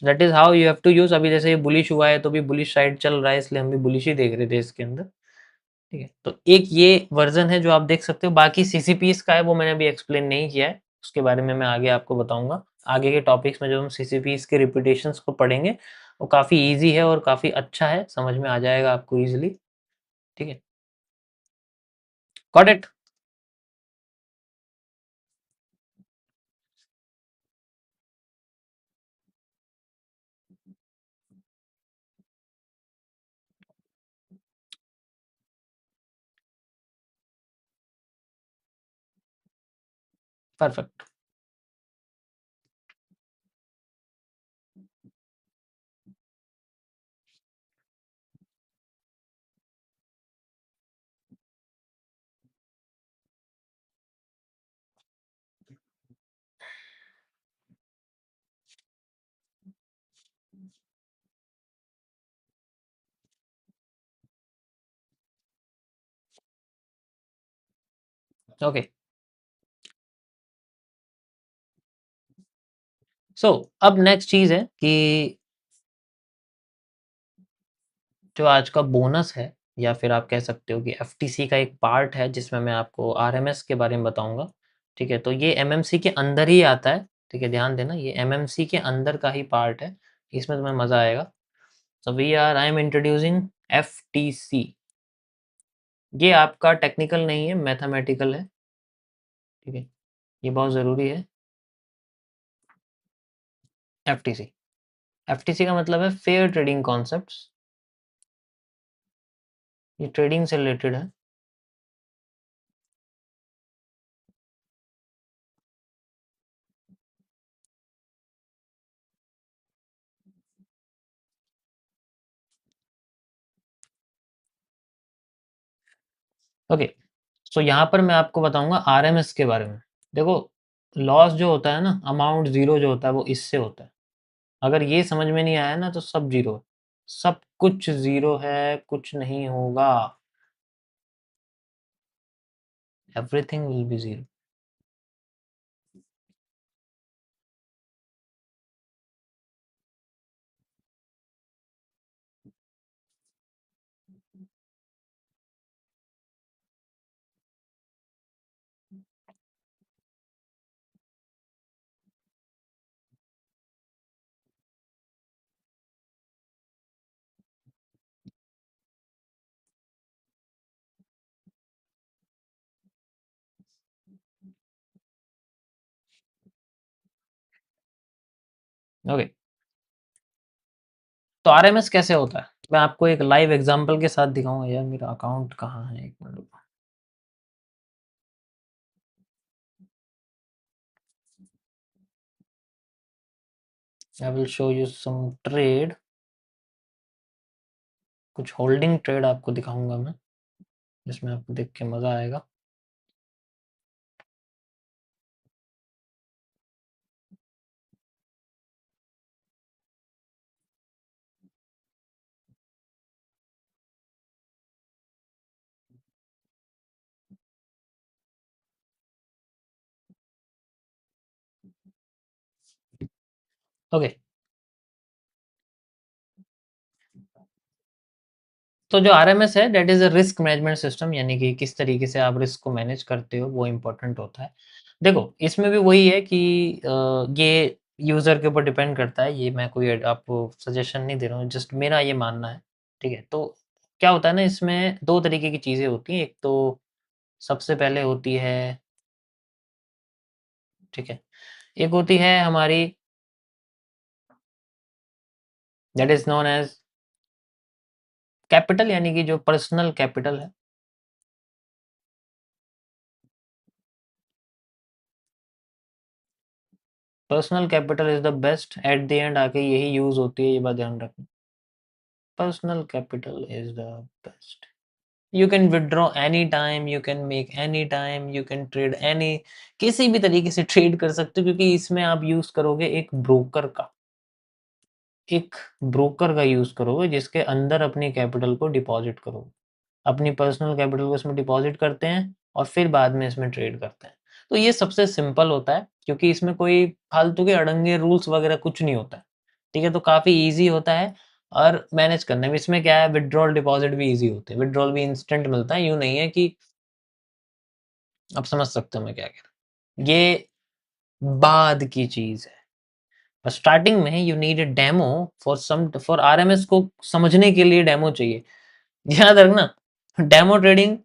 that is how you have to use. अभी जैसे ये बुलिश हुआ है तो भी बुलिश साइड चल रहा है, इसलिए हम भी बुलिश ही देख रहे थे इसके अंदर। ठीक है, तो एक ये वर्जन है जो आप देख सकते हो, बाकी सीसीपीस का है वो मैंने अभी एक्सप्लेन नहीं किया है, उसके बारे में मैं आगे आपको बताऊंगा। आगे के टॉपिक्स में जब हम सीसीपीस के रिपीटेशंस को पढ़ेंगे, वो काफी इजी है और काफी अच्छा है, समझ में आ जाएगा आपको इजिली। ठीक है, गॉट इट। परफेक्ट। ओके, सो अब नेक्स्ट चीज है कि जो आज का बोनस है, या फिर आप कह सकते हो कि एफटीसी का एक पार्ट है जिसमें मैं आपको आरएमएस के बारे में बताऊंगा। ठीक है, तो ये एमएमसी के अंदर ही आता है। ठीक है, ध्यान देना, ये एमएमसी के अंदर का ही पार्ट है, इसमें तुम्हें मजा आएगा। So we are I am introducing FTC. ये आपका टेक्निकल नहीं है, मैथमेटिकल है। ठीक है, ये बहुत जरूरी है। एफटीसी, एफटीसी का मतलब है फेयर ट्रेडिंग कॉन्सेप्ट्स, ये ट्रेडिंग से रिलेटेड है। ओके, सो यहाँ पर मैं आपको बताऊंगा आरएमएस के बारे में। देखो, लॉस जो होता है ना, अमाउंट जीरो जो होता है वो इससे होता है। अगर ये समझ में नहीं आया ना तो सब जीरो है, सब कुछ जीरो है, कुछ नहीं होगा, everything will be zero. Okay, तो आरएमएस कैसे होता है, मैं आपको एक लाइव एग्जांपल के साथ दिखाऊंगा। यार मेरा अकाउंट कहाँ है, एक minute. I will show you some trade, कुछ होल्डिंग ट्रेड आपको दिखाऊंगा मैं, जिसमें आपको देख के मजा आएगा। ओके, तो जो आरएमएस है that is a risk management system, यानी कि किस तरीके से आप रिस्क को मैनेज करते हो वो इम्पोर्टेंट होता है। देखो, इसमें भी वही है कि ये यूज़र के ऊपर डिपेंड करता है, ये मैं कोई आपको सजेशन नहीं दे रहा हूँ, जस्ट मेरा ये मानना है, ठीक है? तो क्या होता है ना, इसमें 2 तरीके की चीज़ें होती हैं, एक तो सबसे पहले होती है, ठीक है? एक होती है हमारी that is known as capital, यानी कि जो पर्सनल कैपिटल है। Personal capital is the best, at the end आके यही यूज़ होती है, ये बात ध्यान रखना। Personal capital is the best. You can withdraw any time, you can make any time, you can trade any, किसी भी तरीके से ट्रेड कर सकते हो, क्योंकि इसमें आप यूज़ करोगे एक ब्रोकर का यूज़ करोगे जिसके अंदर अपनी कैपिटल को डिपॉज़िट करोगे। अपनी पर्सनल कैपिटल को इसमें डिपॉज़िट करते हैं और फिर बाद में इसमें ट्रेड करते हैं। तो ये सबसे सिंपल होता है, क्योंकि इसमें कोई फालतू के अड़ंगे रूल्स वगैरह कुछ नहीं होता है। ठीक है? तो काफ़ी ईज़ी होता है और मैनेज करने में। इसमें क्या है, विथड्रॉल डिपॉज़िट भी ईज़ी होते हैं। विथड्रॉल भी इंस्टेंट मिलता है, यूँ नहीं है कि आप समझ सकते हो मैं क्या कह रहा हूँ। ये बाद की चीज़ है। और स्टार्टिंग में you need a demo for RMS को समझने के लिए डेमो चाहिए। याद रखना, डेमो ट्रेडिंग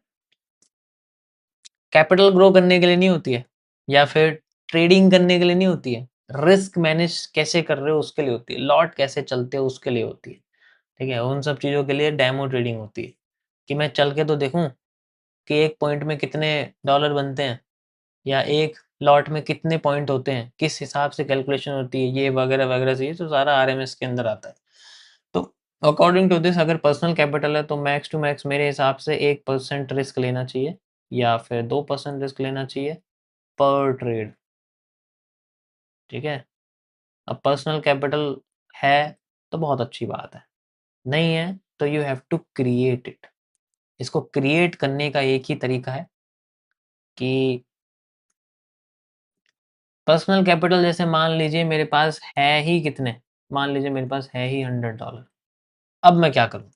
कैपिटल ग्रो करने के लिए नहीं होती है, या फिर ट्रेडिंग करने के लिए नहीं होती है। रिस्क मैनेज कैसे कर रहे हो उसके लिए होती है, लॉट कैसे चलते हो उसके लिए होती है। ठीक है? उन सब चीज़ों के लिए डेमो ट्रेडिंग होती है, कि मैं चल के तो देखूँ कि एक पॉइंट में कितने डॉलर बनते हैं, या एक लॉट में कितने पॉइंट होते हैं, किस हिसाब से कैलकुलेशन होती है, ये वगैरह-वगैरह से, ये तो सारा आरएमएस के अंदर आता है। तो अकॉर्डिंग टू दिस, अगर पर्सनल कैपिटल है तो मैक्स टू मैक्स मेरे हिसाब से 1% रिस्क लेना चाहिए, या फिर 2% रिस्क लेना चाहिए पर ट्रेड। ठीक है? अब पर्सनल कैपिटल है तो बहुत अच्छी बात है, नहीं है तो you have to create it. इसको क्रिएट करने का एक ही तरीका है कि पर्सनल कैपिटल, जैसे मान लीजिए मेरे पास है ही कितने, मान लीजिए मेरे पास है ही $100। अब मैं क्या करूँ?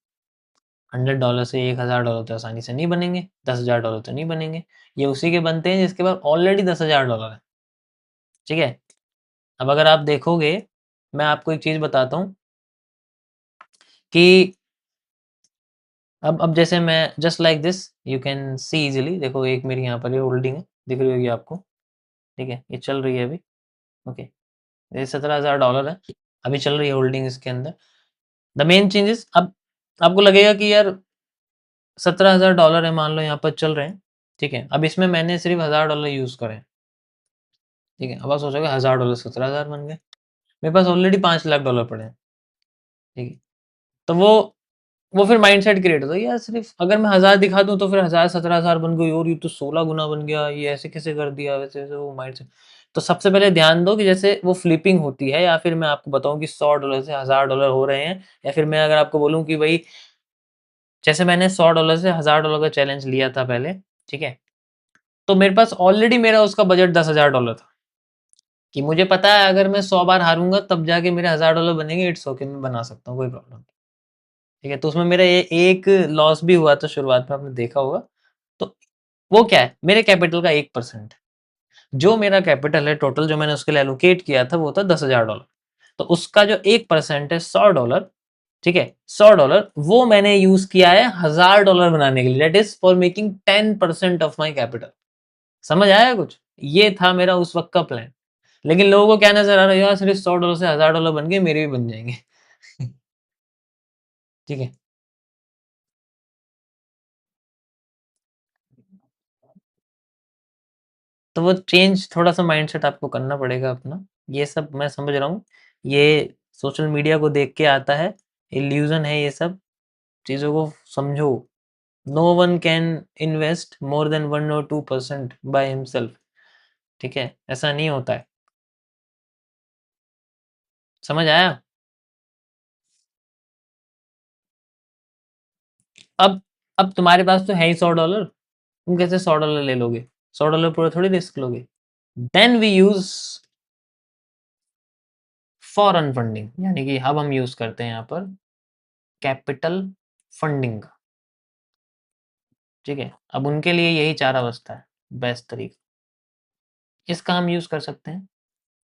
$100 से $1000 तो आसानी से नहीं बनेंगे, $10,000 तो नहीं बनेंगे। ये उसी के बनते हैं जिसके पास ऑलरेडी $10,000 है। ठीक है? अब अगर आप देखोगे, मैं आपको एक चीज़ बताता हूँ कि अब जैसे मैं just like this you can C easily, देखो एक मेरी यहाँ पर ये होल्डिंग है, दिख रही होगी आपको, ठीक है? ये चल रही है अभी, ओके। ये $17,000 है, अभी चल रही है होल्डिंग इसके अंदर। द मेन चेंज इज़, अब आपको लगेगा कि यार $17,000 है, मान लो यहाँ पर चल रहे हैं, ठीक है? अब इसमें मैंने सिर्फ़ $1000 यूज़ करे हैं, ठीक है? अब आप सोचोगे $1000 17,000 बन गए, मेरे पास ऑलरेडी $5,00,000 पड़े हैं, ठीक है? तो वो फिर माइंडसेट क्रिएट होता है, यार सिर्फ़ अगर मैं 1000 दिखा दूँ तो फिर 1000 17,000 बन गई, और ये तो 16 गुना बन गया, ये ऐसे कैसे कर दिया, वैसे-वैसे वो माइंडसेट। तो सबसे पहले ध्यान दो कि जैसे वो फ्लिपिंग होती है, या फिर मैं आपको बताऊँ कि $100 से $1000 हो रहे हैं, या फिर मैं अगर आपको बोलूँ कि भई जैसे मैंने $100 से $1000 का चैलेंज लिया था पहले, ठीक है? तो मेरे पास ऑलरेडी मेरा उसका बजट $10,000 था, कि मुझे पता है अगर मैं 100 बार हारूँगा तब जाके मेरे $1000 बनेंगे, इट्स ओके, मैं बना सकता हूँ, कोई प्रॉब्लम नहीं। ठीक है? तो उसमें मेरा ए एक लॉस भी हुआ था शुरुआत में, आपने देखा होगा। तो वो क्या है? मेरे कैपिटल का 1%। जो मेरा कैपिटल है टोटल, जो मैंने उसके लिए एलोकेट किया था वो था $10,000। तो उसका जो 1% है $100, ठीक है? $100 वो मैंने यूज़ किया है $1000 बनाने के लिए, that is for making 10% of my capital. समझ आया कुछ? ये था मेरा उस वक़्त का प्लान। लेकिन लोगों को क्या नज़र आ रहा है, यार सिर्फ़ $100 से $1000 बन गए, मेरे भी बन जाएँगे। ठीक है? तो वो चेंज थोड़ा-सा माइंडसेट आपको करना पड़ेगा अपना। ये सब मैं समझ रहा हूँ। ये सोशल मीडिया को देख के आता है, इल्यूज़न है ये सब, चीज़ों को समझो। No one can invest more than 1 और 2% बाय हिमसेल्फ, ठीक है? ऐसा नहीं होता है। समझ आया? अब अब तुम्हारे पास तो है ही $100, तुम कैसे $100 ले लोगे? $100 पूरा थोड़ी रिस्क लोगे। Then we use foreign funding, यानी कि अब हम यूज़ करते हैं यहाँ पर कैपिटल फंडिंग का। ठीक है? अब उनके लिए यही चार अवस्था है, बेस्ट तरीका। इसका हम यूज़ कर सकते हैं।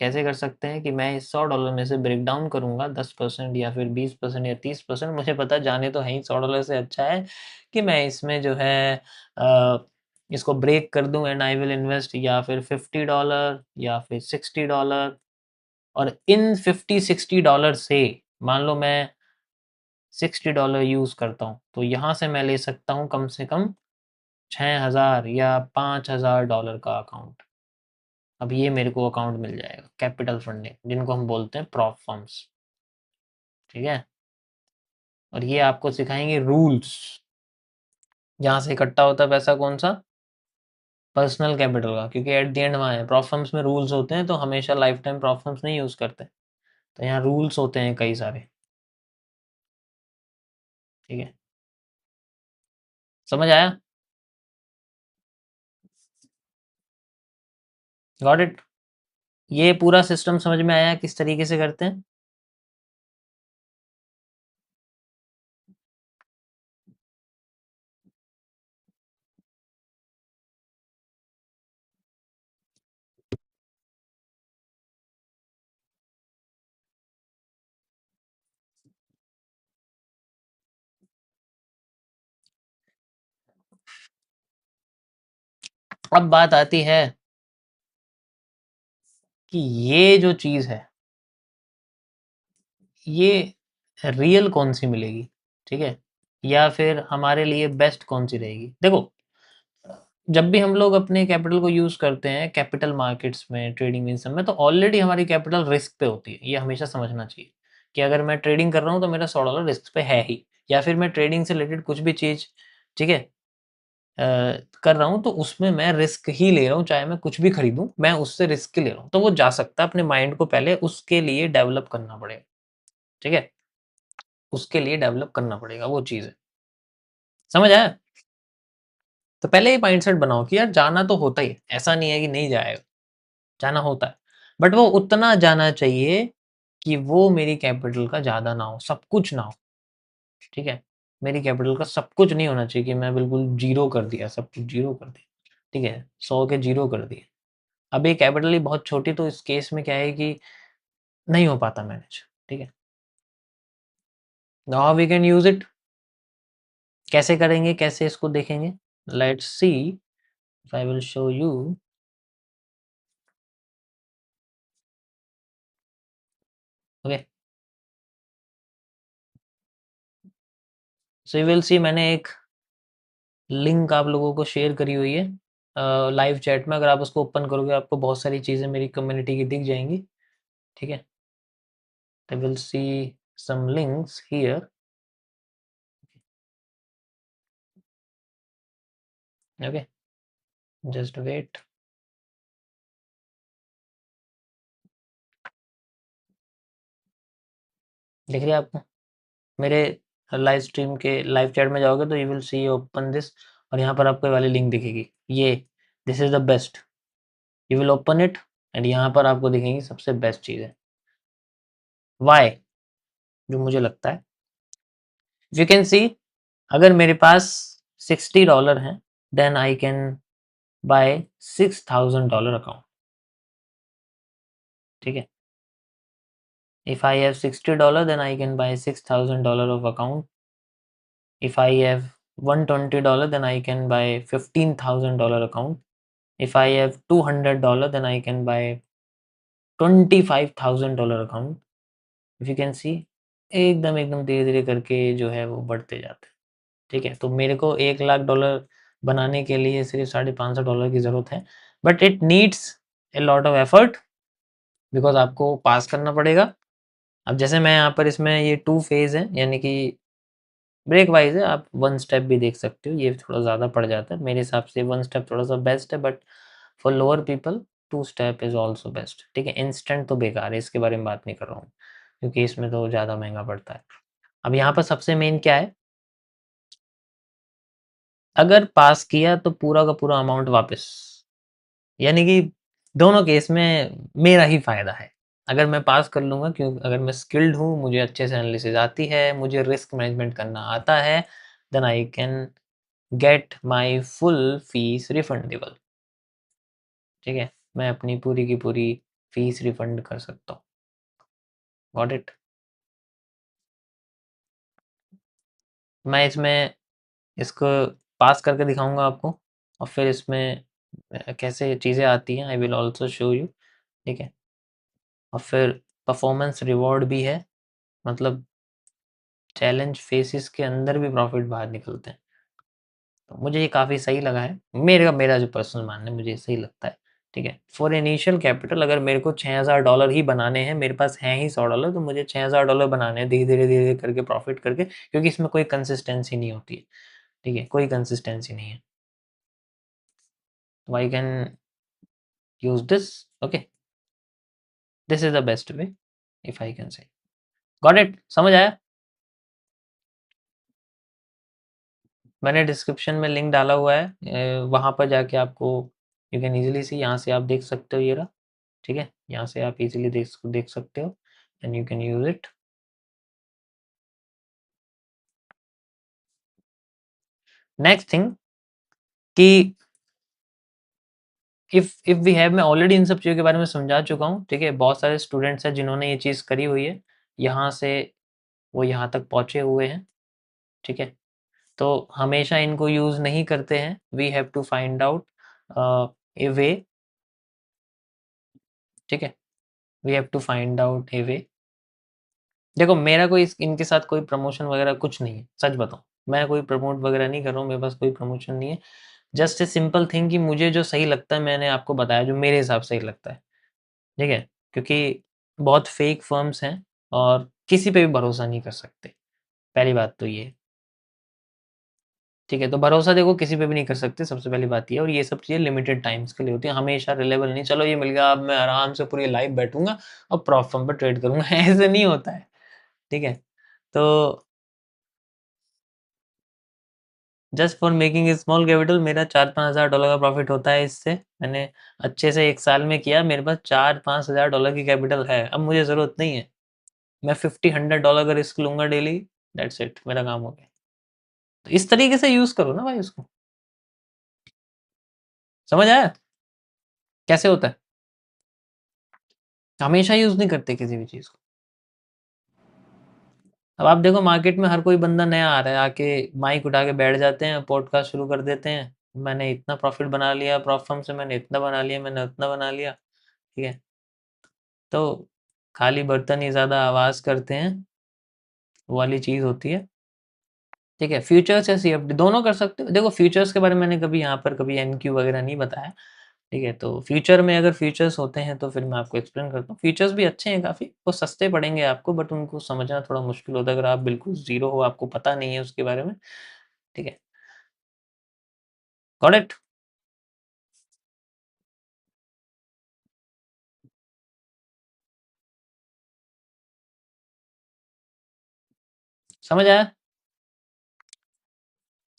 कैसे कर सकते हैं कि मैं इस $100 में से ब्रेक डाउन करूँगा 10% या फिर 20% या 30%, मुझे पता है जाने तो हैं ही, $100 से अच्छा है कि मैं इसमें जो है इसको ब्रेक कर दूँ एंड आई विल इन्वेस्ट या फिर $50 या फिर $60, और इन $50-60 से मान लो मैं $60 यूज़ करता हूँ, तो यहाँ से मैं ले सकता हूँ कम से कम 6,000 या $5,000 का अकाउंट। अब ये मेरे को अकाउंट मिल जाएगा, कैपिटल फंडिंग जिनको हम बोलते हैं प्रॉप फर्म्स, ठीक है? और ये आपको सिखाएँगे रूल्स, जहाँ से इकट्ठा होता है पैसा कौन-सा? पर्सनल कैपिटल का, क्योंकि एट द एंड वहाँ है, प्रॉप फर्म्स में रूल्स होते हैं, तो हमेशा लाइफ टाइम प्रॉप फर्म्स नहीं यूज़ करते। तो यहाँ रूल्स होते हैं कई सारे, ठीक है? समझ आया? Got it? ये पूरा सिस्टम समझ में आया किस तरीके से करते हैं? अब बात आती है कि ये जो चीज़ है, ये रियल कौन-सी मिलेगी, ठीक है? या फिर हमारे लिए बेस्ट कौन-सी रहेगी? देखो, जब भी हम लोग अपने कैपिटल को यूज़ करते हैं कैपिटल मार्केट्स में, ट्रेडिंग इन सब में, तो ऑलरेडी हमारी कैपिटल रिस्क पे होती है। ये हमेशा समझना चाहिए कि अगर मैं ट्रेडिंग कर रहा हूँ तो मेरा $100 रिस्क पे है ही, या फिर मैं ट्रेडिंग से रिलेटेड कुछ भी चीज़, ठीक है, कर रहा हूँ तो उसमें मैं रिस्क ही ले रहा हूँ, चाहे मैं कुछ भी खरीदूँ, मैं उससे रिस्क ही ले रहा हूँ। तो वो जा सकता है, अपने माइंड को पहले उसके लिए डेवलप करना पड़ेगा, ठीक है? उसके लिए डेवलप करना पड़ेगा, वो चीज़ है। समझ आया? तो पहले ये माइंडसेट बनाओ कि यार जाना तो होता ही है, ऐसा नहीं है कि नहीं जाएगा, जाना होता है। बट वो उतना जाना चाहिए कि वो मेरी कैपिटल का ज़्यादा ना हो, सब कुछ ना हो, ठीक है? मेरी कैपिटल का सब कुछ नहीं होना चाहिए कि मैं बिल्कुल ज़ीरो कर दिया, सब कुछ ज़ीरो कर दिया, ठीक है? 100 के ज़ीरो कर दिए। अब ये कैपिटल ही बहुत छोटी, तो इस केस में क्या है कि नहीं हो पाता मैनेज, ठीक है? Now we can use it. कैसे करेंगे, कैसे इसको देखेंगे? Let's see, I will show you. Okay, so you will see, मैंने एक लिंक आप लोगों को शेयर करी हुई है लाइव चैट में। अगर आप उसको ओपन करोगे आपको बहुत सारी चीज़ें मेरी कम्युनिटी की दिख जाएँगी, ठीक है? I will see some links here. Okay, just wait. दिख रही है आपको? मेरे लाइव स्ट्रीम के लाइव चैट में जाओगे तो you will see open this, और यहाँ पर आपको ये वाली लिंक दिखेगी। ये this is the best, you will open it and यहाँ पर आपको दिखेंगी सबसे बेस्ट चीज़ें। व्हाई? जो मुझे लगता है, यू कैन सी, अगर मेरे पास $60 हैं, then I can buy $6,000 account, ठीक है? If I have $60, then I can buy $6,000 of account. If I have $120, then I can buy $15,000 account. If I have $200, then I can buy $25,000 account. If you can see, एकदम एकदम धीरे धीरे करके जो है वो बढ़ते जाते हैं, ठीक है? तो मेरे को $1,00,000 बनाने के लिए सिर्फ $550 की ज़रूरत है, but it needs a lot of effort, because आपको पास करना पड़ेगा। अब जैसे मैं यहाँ पर, इसमें ये 2 फेज़ है, यानी कि ब्रेक वाइज़ है, आप 1 स्टेप भी देख सकते हो, ये थोड़ा ज़्यादा पड़ जाता है। मेरे हिसाब से 1 स्टेप थोड़ा-सा बेस्ट है, but for lower people 2 step is also best, ठीक है? इंस्टेंट तो बेकार है, इसके बारे में बात नहीं कर रहा हूँ, क्योंकि इसमें तो ज़्यादा महँगा पड़ता है। अब यहाँ पर सबसे मेन क्या है, अगर पास किया तो पूरा का पूरा अमाउंट वापस, यानी कि दोनों केस में मेरा ही फ़ायदा है। अगर मैं पास कर लूँगा, अगर मैं स्किल्ड हूँ, मुझे अच्छे से एनालिसिस आती है, मुझे रिस्क मैनेजमेंट करना आता है, then I can get my full fees refundable. ठीक है, मैं अपनी पूरी की पूरी फीस रिफंड कर सकता हूँ। Got it? मैं इसमें इसको पास करके दिखाऊंगा आपको, और फिर इसमें कैसे चीज़ें आती हैं I will also show you. ठीक है, और फिर परफॉर्मेंस रिवॉर्ड भी है, मतलब चैलेंज फेसेस के अंदर भी प्रॉफिट बाहर निकलते हैं। तो मुझे ये काफ़ी सही लगा है, मेरा मेरा जो पर्सनल मानना है, मुझे सही लगता है। ठीक है, फॉर इनिशियल कैपिटल अगर मेरे को $6000 ही बनाने हैं, मेरे पास हैं ही $100, तो मुझे $6000 बनाने हैं धीरे-धीरे करके प्रॉफिट करके, क्योंकि इसमें कोई कंसिस्टेंसी नहीं होती है। ठीक है, कोई कंसिस्टेंसी नहीं है। तो I can use this. Okay, this is the best way if I can say. Got it? समझ आया? मैंने डिस्क्रिप्शन में लिंक डाला हुआ है, वहाँ पर जाके आपको यू कैन ईज़िली सी, यहाँ से आप देख सकते हो ये रहा। ठीक है, यहाँ से आप ईज़िली देख देख सकते हो and you can use it. Next thing कि इफ वी हैव, मैं ऑलरेडी इन सब चीज़ों के बारे में समझा चुका हूँ। ठीक है, बहुत सारे स्टूडेंट्स हैं जिन्होंने ये चीज़ करी हुई है, यहाँ से वो यहाँ तक पहुँचे हुए हैं। ठीक है, तो हमेशा इनको यूज़ नहीं करते हैं, we have to find out a way. ठीक है, we have to find out a way. देखो, मेरा कोई इनके साथ कोई प्रमोशन वगैरह कुछ नहीं है, सच बताऊँ। मैं कोई प्रमोट वगैरह नहीं कर रहा हूँ, मेरे पास कोई प्रमोशन नहीं है। जस्ट ए सिंपल थिंग कि मुझे जो सही लगता है मैंने आपको बताया, जो मेरे हिसाब से सही लगता है। ठीक है? क्योंकि बहुत फेक फर्म्स हैं और किसी पे भी भरोसा नहीं कर सकते, पहली बात तो ये है। ठीक है? तो भरोसा देखो किसी पे भी नहीं कर सकते, सबसे पहली बात ये है, और ये सब चीज़ें लिमिटेड टाइम्स के लिए होती हैं, हमेशा रिलायबल नहीं। चलो ये मिल गया, अब मैं आराम से पूरी लाइफ बैठूँगा और प्रॉप फर्म पे ट्रेड करूँगा, ऐसे नहीं होता है। ठीक है? तो just for making a small capital मेरा 4-5 हज़ार डॉलर का प्रॉफिट होता है इससे। मैंने अच्छे से 1 साल में किया, मेरे पास 4-5 हज़ार डॉलर की कैपिटल है। अब मुझे ज़रूरत नहीं है। मैं 50-100 डॉलर का रिस्क लूँगा डेली, दैट्स इट, मेरा काम हो गया। तो इस तरीके से यूज़ करो ना भाई उसको। समझ आया? कैसे होता है? हमेशा यूज़ नहीं करते किसी भी चीज़ को। अब आप देखो मार्केट में हर कोई बंदा नया आ रहा है, आके माइक उठा के बैठ जाते हैं, पॉडकास्ट शुरू कर देते हैं। मैंने इतना प्रॉफिट बना लिया प्रॉप फर्म से, मैंने इतना बना लिया, मैंने उतना बना लिया। ठीक है? तो खाली बर्तन ही ज़्यादा आवाज़ करते हैं, वो वाली चीज़ होती है। ठीक है? फ्यूचर्स या सीएफडी दोनों कर सकते हो। देखो फ्यूचर्स के बारे में मैंने कभी यहाँ पर कभी एनक्यू वगैरह नहीं बताया। ठीक है? तो फ्यूचर में अगर फ्यूचर्स होते हैं तो फिर मैं आपको एक्सप्लेन करता हूँ। फ्यूचर्स भी अच्छे हैं काफ़ी, वो सस्ते पड़ेंगे आपको, बट उनको समझना थोड़ा मुश्किल होता है अगर आप बिल्कुल ज़ीरो हो, आपको पता नहीं है उसके बारे में। ठीक है? Got it? समझ आया?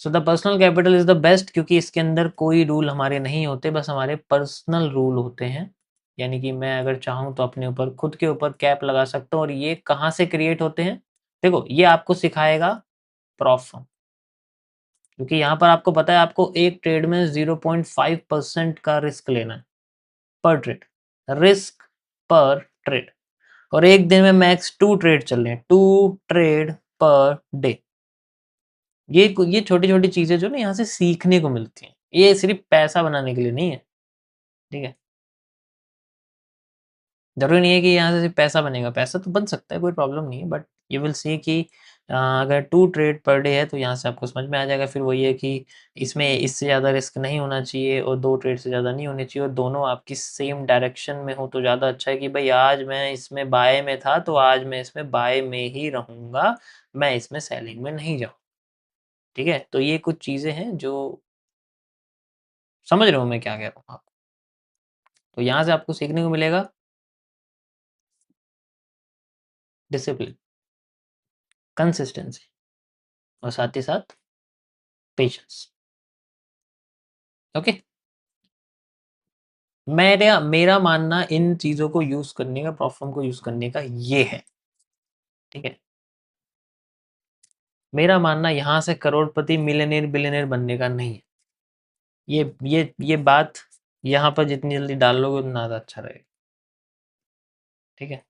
So the personal capital is the best, क्योंकि इसके अंदर कोई रूल हमारे नहीं होते, बस हमारे पर्सनल रूल होते हैं। यानी कि मैं अगर चाहूँ तो अपने ऊपर खुद के ऊपर कैप लगा सकता हूँ, और ये कहाँ से क्रिएट होते हैं? देखो, ये आपको सिखाएगा प्रॉफ़र्म, क्योंकि यहाँ पर आपको पता है आपको एक ट्रेड में 0.5% का रिस्क लेना है, पर ट्रेड। रिस्क पर ट्रेड, और एक दिन में मैक्स 2 ट्रेड चल रहे हैं, 2 ट्रेड पर डे। ये छोटी-छोटी चीज़ें जो ना यहाँ से सीखने को मिलती हैं। ये सिर्फ़ पैसा बनाने के लिए नहीं है, ठीक है? ज़रूरी नहीं है कि यहाँ से सिर्फ़ पैसा बनेगा, पैसा तो बन सकता है, कोई प्रॉब्लम नहीं है, बट यू विल सी कि अगर 2 ट्रेड पर डे है तो यहाँ से आपको समझ में आ जाएगा। फिर वही है कि इसमें इससे ज़्यादा रिस्क नहीं होना चाहिए और 2 ट्रेड से ज़्यादा नहीं होनी चाहिए, और दोनों आपकी सेम डायरेक्शन में हो तो ज़्यादा अच्छा है कि भई आज मैं इसमें बाय में था, तो आज मैं इसमें बाय में ही रहूँगा, मैं इसमें सेलिंग में नहीं जाऊँ। ठीक है? तो ये कुछ चीज़ें हैं जो, समझ रहे हो मैं क्या कह रहा हूँ आप? तो यहाँ से आपको सीखने को मिलेगा डिसिप्लिन, कंसिस्टेंसी, और साथ ही साथ पेशेंस। ओके? मेरा मानना इन चीज़ों को यूज़ करने का, प्लेटफ़ॉर्म को यूज़ करने का ये है। ठीक है? मेरा मानना यहाँ से करोड़पति, मिलियनेयर, बिलियनेयर बनने का नहीं है। ये बात यहाँ पर जितनी जल्दी डाल लोगे उतना ज़्यादा अच्छा रहेगा। ठीक है?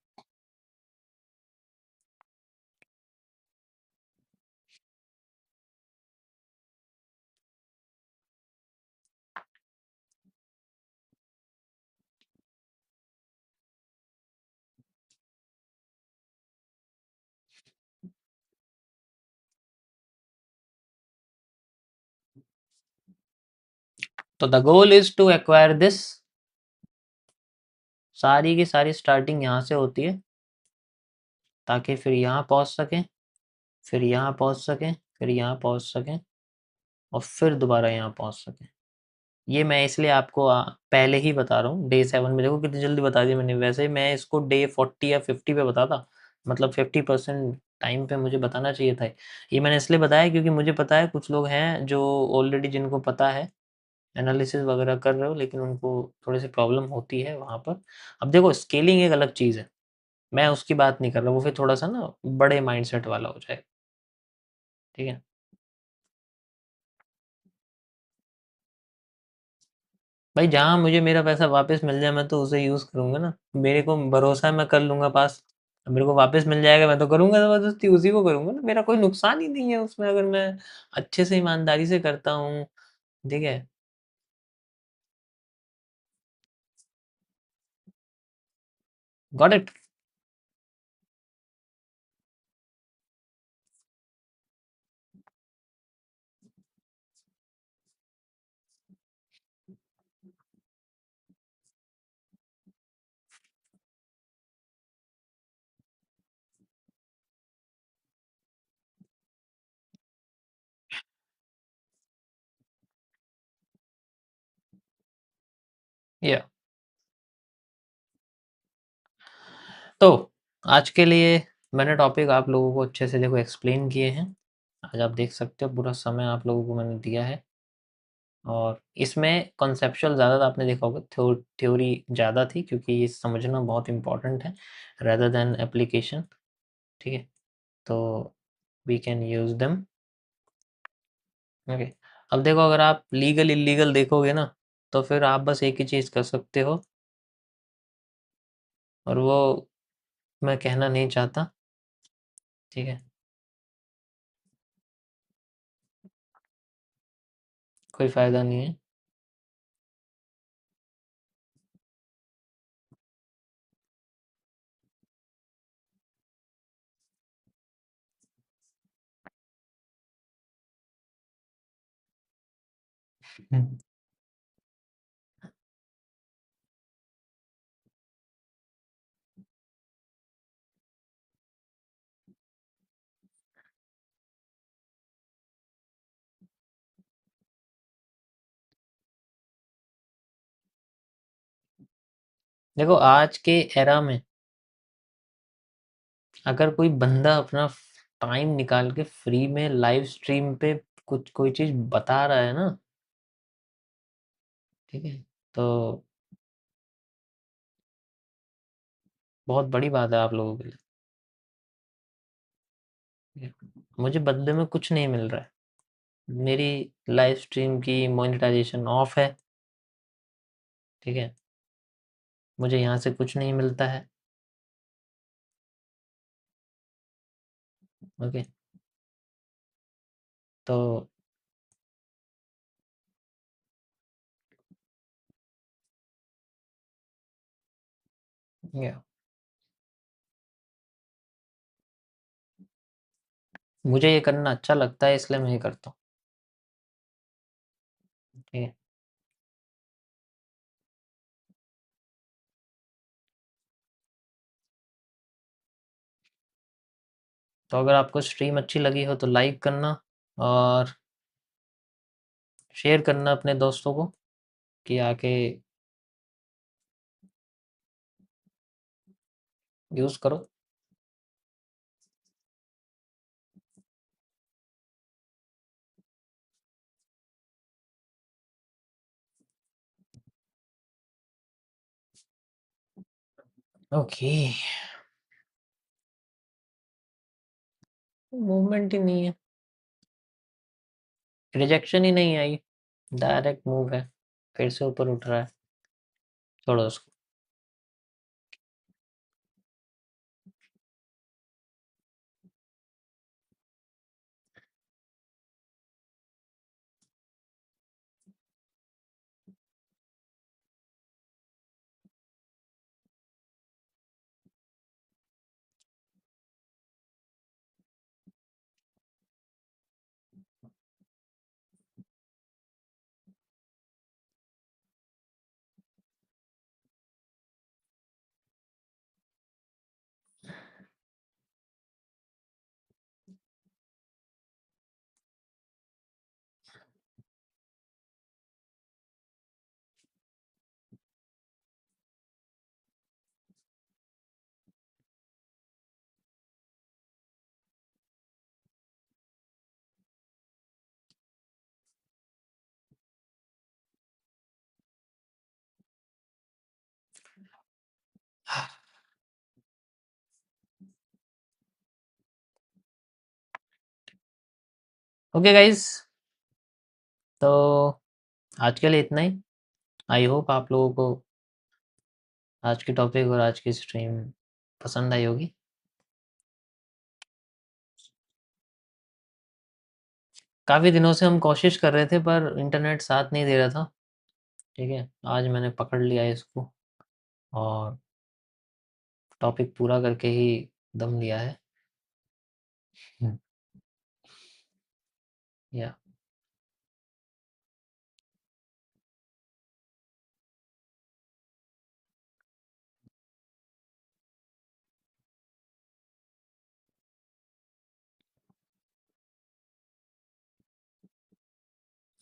तो the goal is to acquire this. सारी की सारी स्टार्टिंग यहाँ से होती है, ताकि फिर यहाँ पहुँच सकें, फिर यहाँ पहुँच सकें, फिर यहाँ पहुँच सकें और फिर दोबारा यहाँ पहुँच सकें। ये मैं इसलिए आपको पहले ही बता रहा हूँ, डे 7 में देखो कितनी जल्दी बता दिया मैंने। वैसे मैं इसको डे 40 या 50 पे बताता, मतलब 50% टाइम पे मुझे बताना चाहिए था। ये मैंने इसलिए बताया क्योंकि मुझे पता है कुछ लोग हैं जो ऑलरेडी जिनको पता है, एनालिसिस वगैरह कर रहे हो, लेकिन उनको थोड़ी-सी प्रॉब्लम होती है वहाँ पर। अब देखो स्केलिंग एक अलग चीज़ है, मैं उसकी बात नहीं कर रहा, वो फिर थोड़ा-सा ना बड़े माइंडसेट वाला हो जाएगा, ठीक है? भाई जहाँ मुझे मेरा पैसा वापस मिल जाए मैं तो उसे यूज़ करूँगा ना। मेरे को भरोसा है मैं कर लूँगा पास। मेरे को वापस मिल जाएगा मैं तो करूँगा ज़बरदस्ती उसी को करूँगा ना। मेरा कोई नुकसान ही नहीं है उसमें अगर मैं अच्छे से ईमानदारी से करता हूँ, ठीक है? Got it? या तो आज के लिए मैंने टॉपिक आप लोगों को अच्छे से देखो एक्सप्लेन किए हैं। आज आप देख सकते हो पूरा समय आप लोगों को मैंने दिया है और इसमें कॉन्सेप्चुअल ज़्यादा आपने देखा होगा, थ्योरी ज़्यादा थी क्योंकि ये समझना बहुत इम्पोर्टेंट है रेदर देन एप्लीकेशन, ठीक है? तो we can use them, okay. अब देखो अगर आप लीगल इल्लीगल देखोगे ना, तो फिर आप बस एक ही चीज़ कर सकते हो और वो मैं कहना नहीं चाहता, ठीक है? कोई फ़ायदा नहीं है। हुँ। देखो आज के एरा में अगर कोई बंदा अपना टाइम निकाल के फ्री में लाइव स्ट्रीम पे कुछ कोई चीज़ बता रहा है ना, ठीक है? तो बहुत बड़ी बात है आप लोगों के लिए, ठीक है? मुझे बदले में कुछ नहीं मिल रहा है। मेरी लाइव स्ट्रीम की मोनेटाइज़ेशन ऑफ है, ठीक है? मुझे यहाँ से कुछ नहीं मिलता है, ओके? तो या मुझे ये करना अच्छा लगता है इसलिए मैं ये करता हूँ, ठीक है? तो अगर आपको स्ट्रीम अच्छी लगी हो तो लाइक करना और शेयर करना अपने दोस्तों को कि आके यूज़ करो। ओके, मूवमेंट ही नहीं है। रिजेक्शन ही नहीं आई, डायरेक्ट मूव है, फिर से ऊपर उठ रहा है, छोड़ो उसको। ओके गाइस, तो आज के लिए इतना ही। आई होप आप लोगों को आज की टॉपिक और आज की स्ट्रीम पसंद आई होगी। काफ़ी दिनों से हम कोशिश कर रहे थे पर इंटरनेट साथ नहीं दे रहा था। ठीक है, आज मैंने पकड़ लिया है इसको और टॉपिक पूरा करके ही दम लिया है। हम्म, या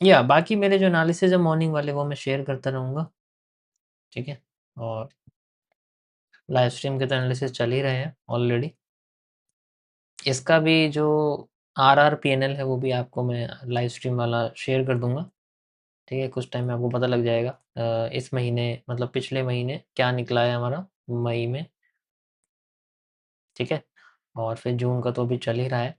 या बाकी मेरे जो एनालिसिस है मॉर्निंग वाले वो मैं शेयर करता रहूँगा। ठीक है, और लाइव स्ट्रीम के तो एनालिसिस चल ही रहे हैं ऑलरेडी। इसका भी जो RRPNL है वो भी आपको मैं लाइव स्ट्रीम वाला शेयर कर दूंगा। ठीक है, कुछ टाइम में आपको पता लग जाएगा इस महीने मतलब पिछले महीने क्या निकला है हमारा मई में। ठीक है, और फिर जून का तो अभी चल ही रहा है।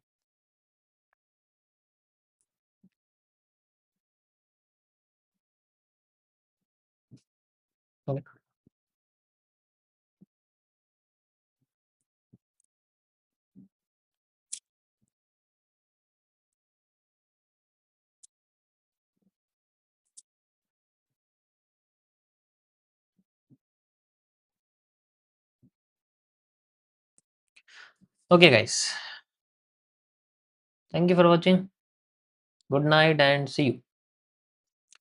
Okay guys, thank you for watching, good night and see you.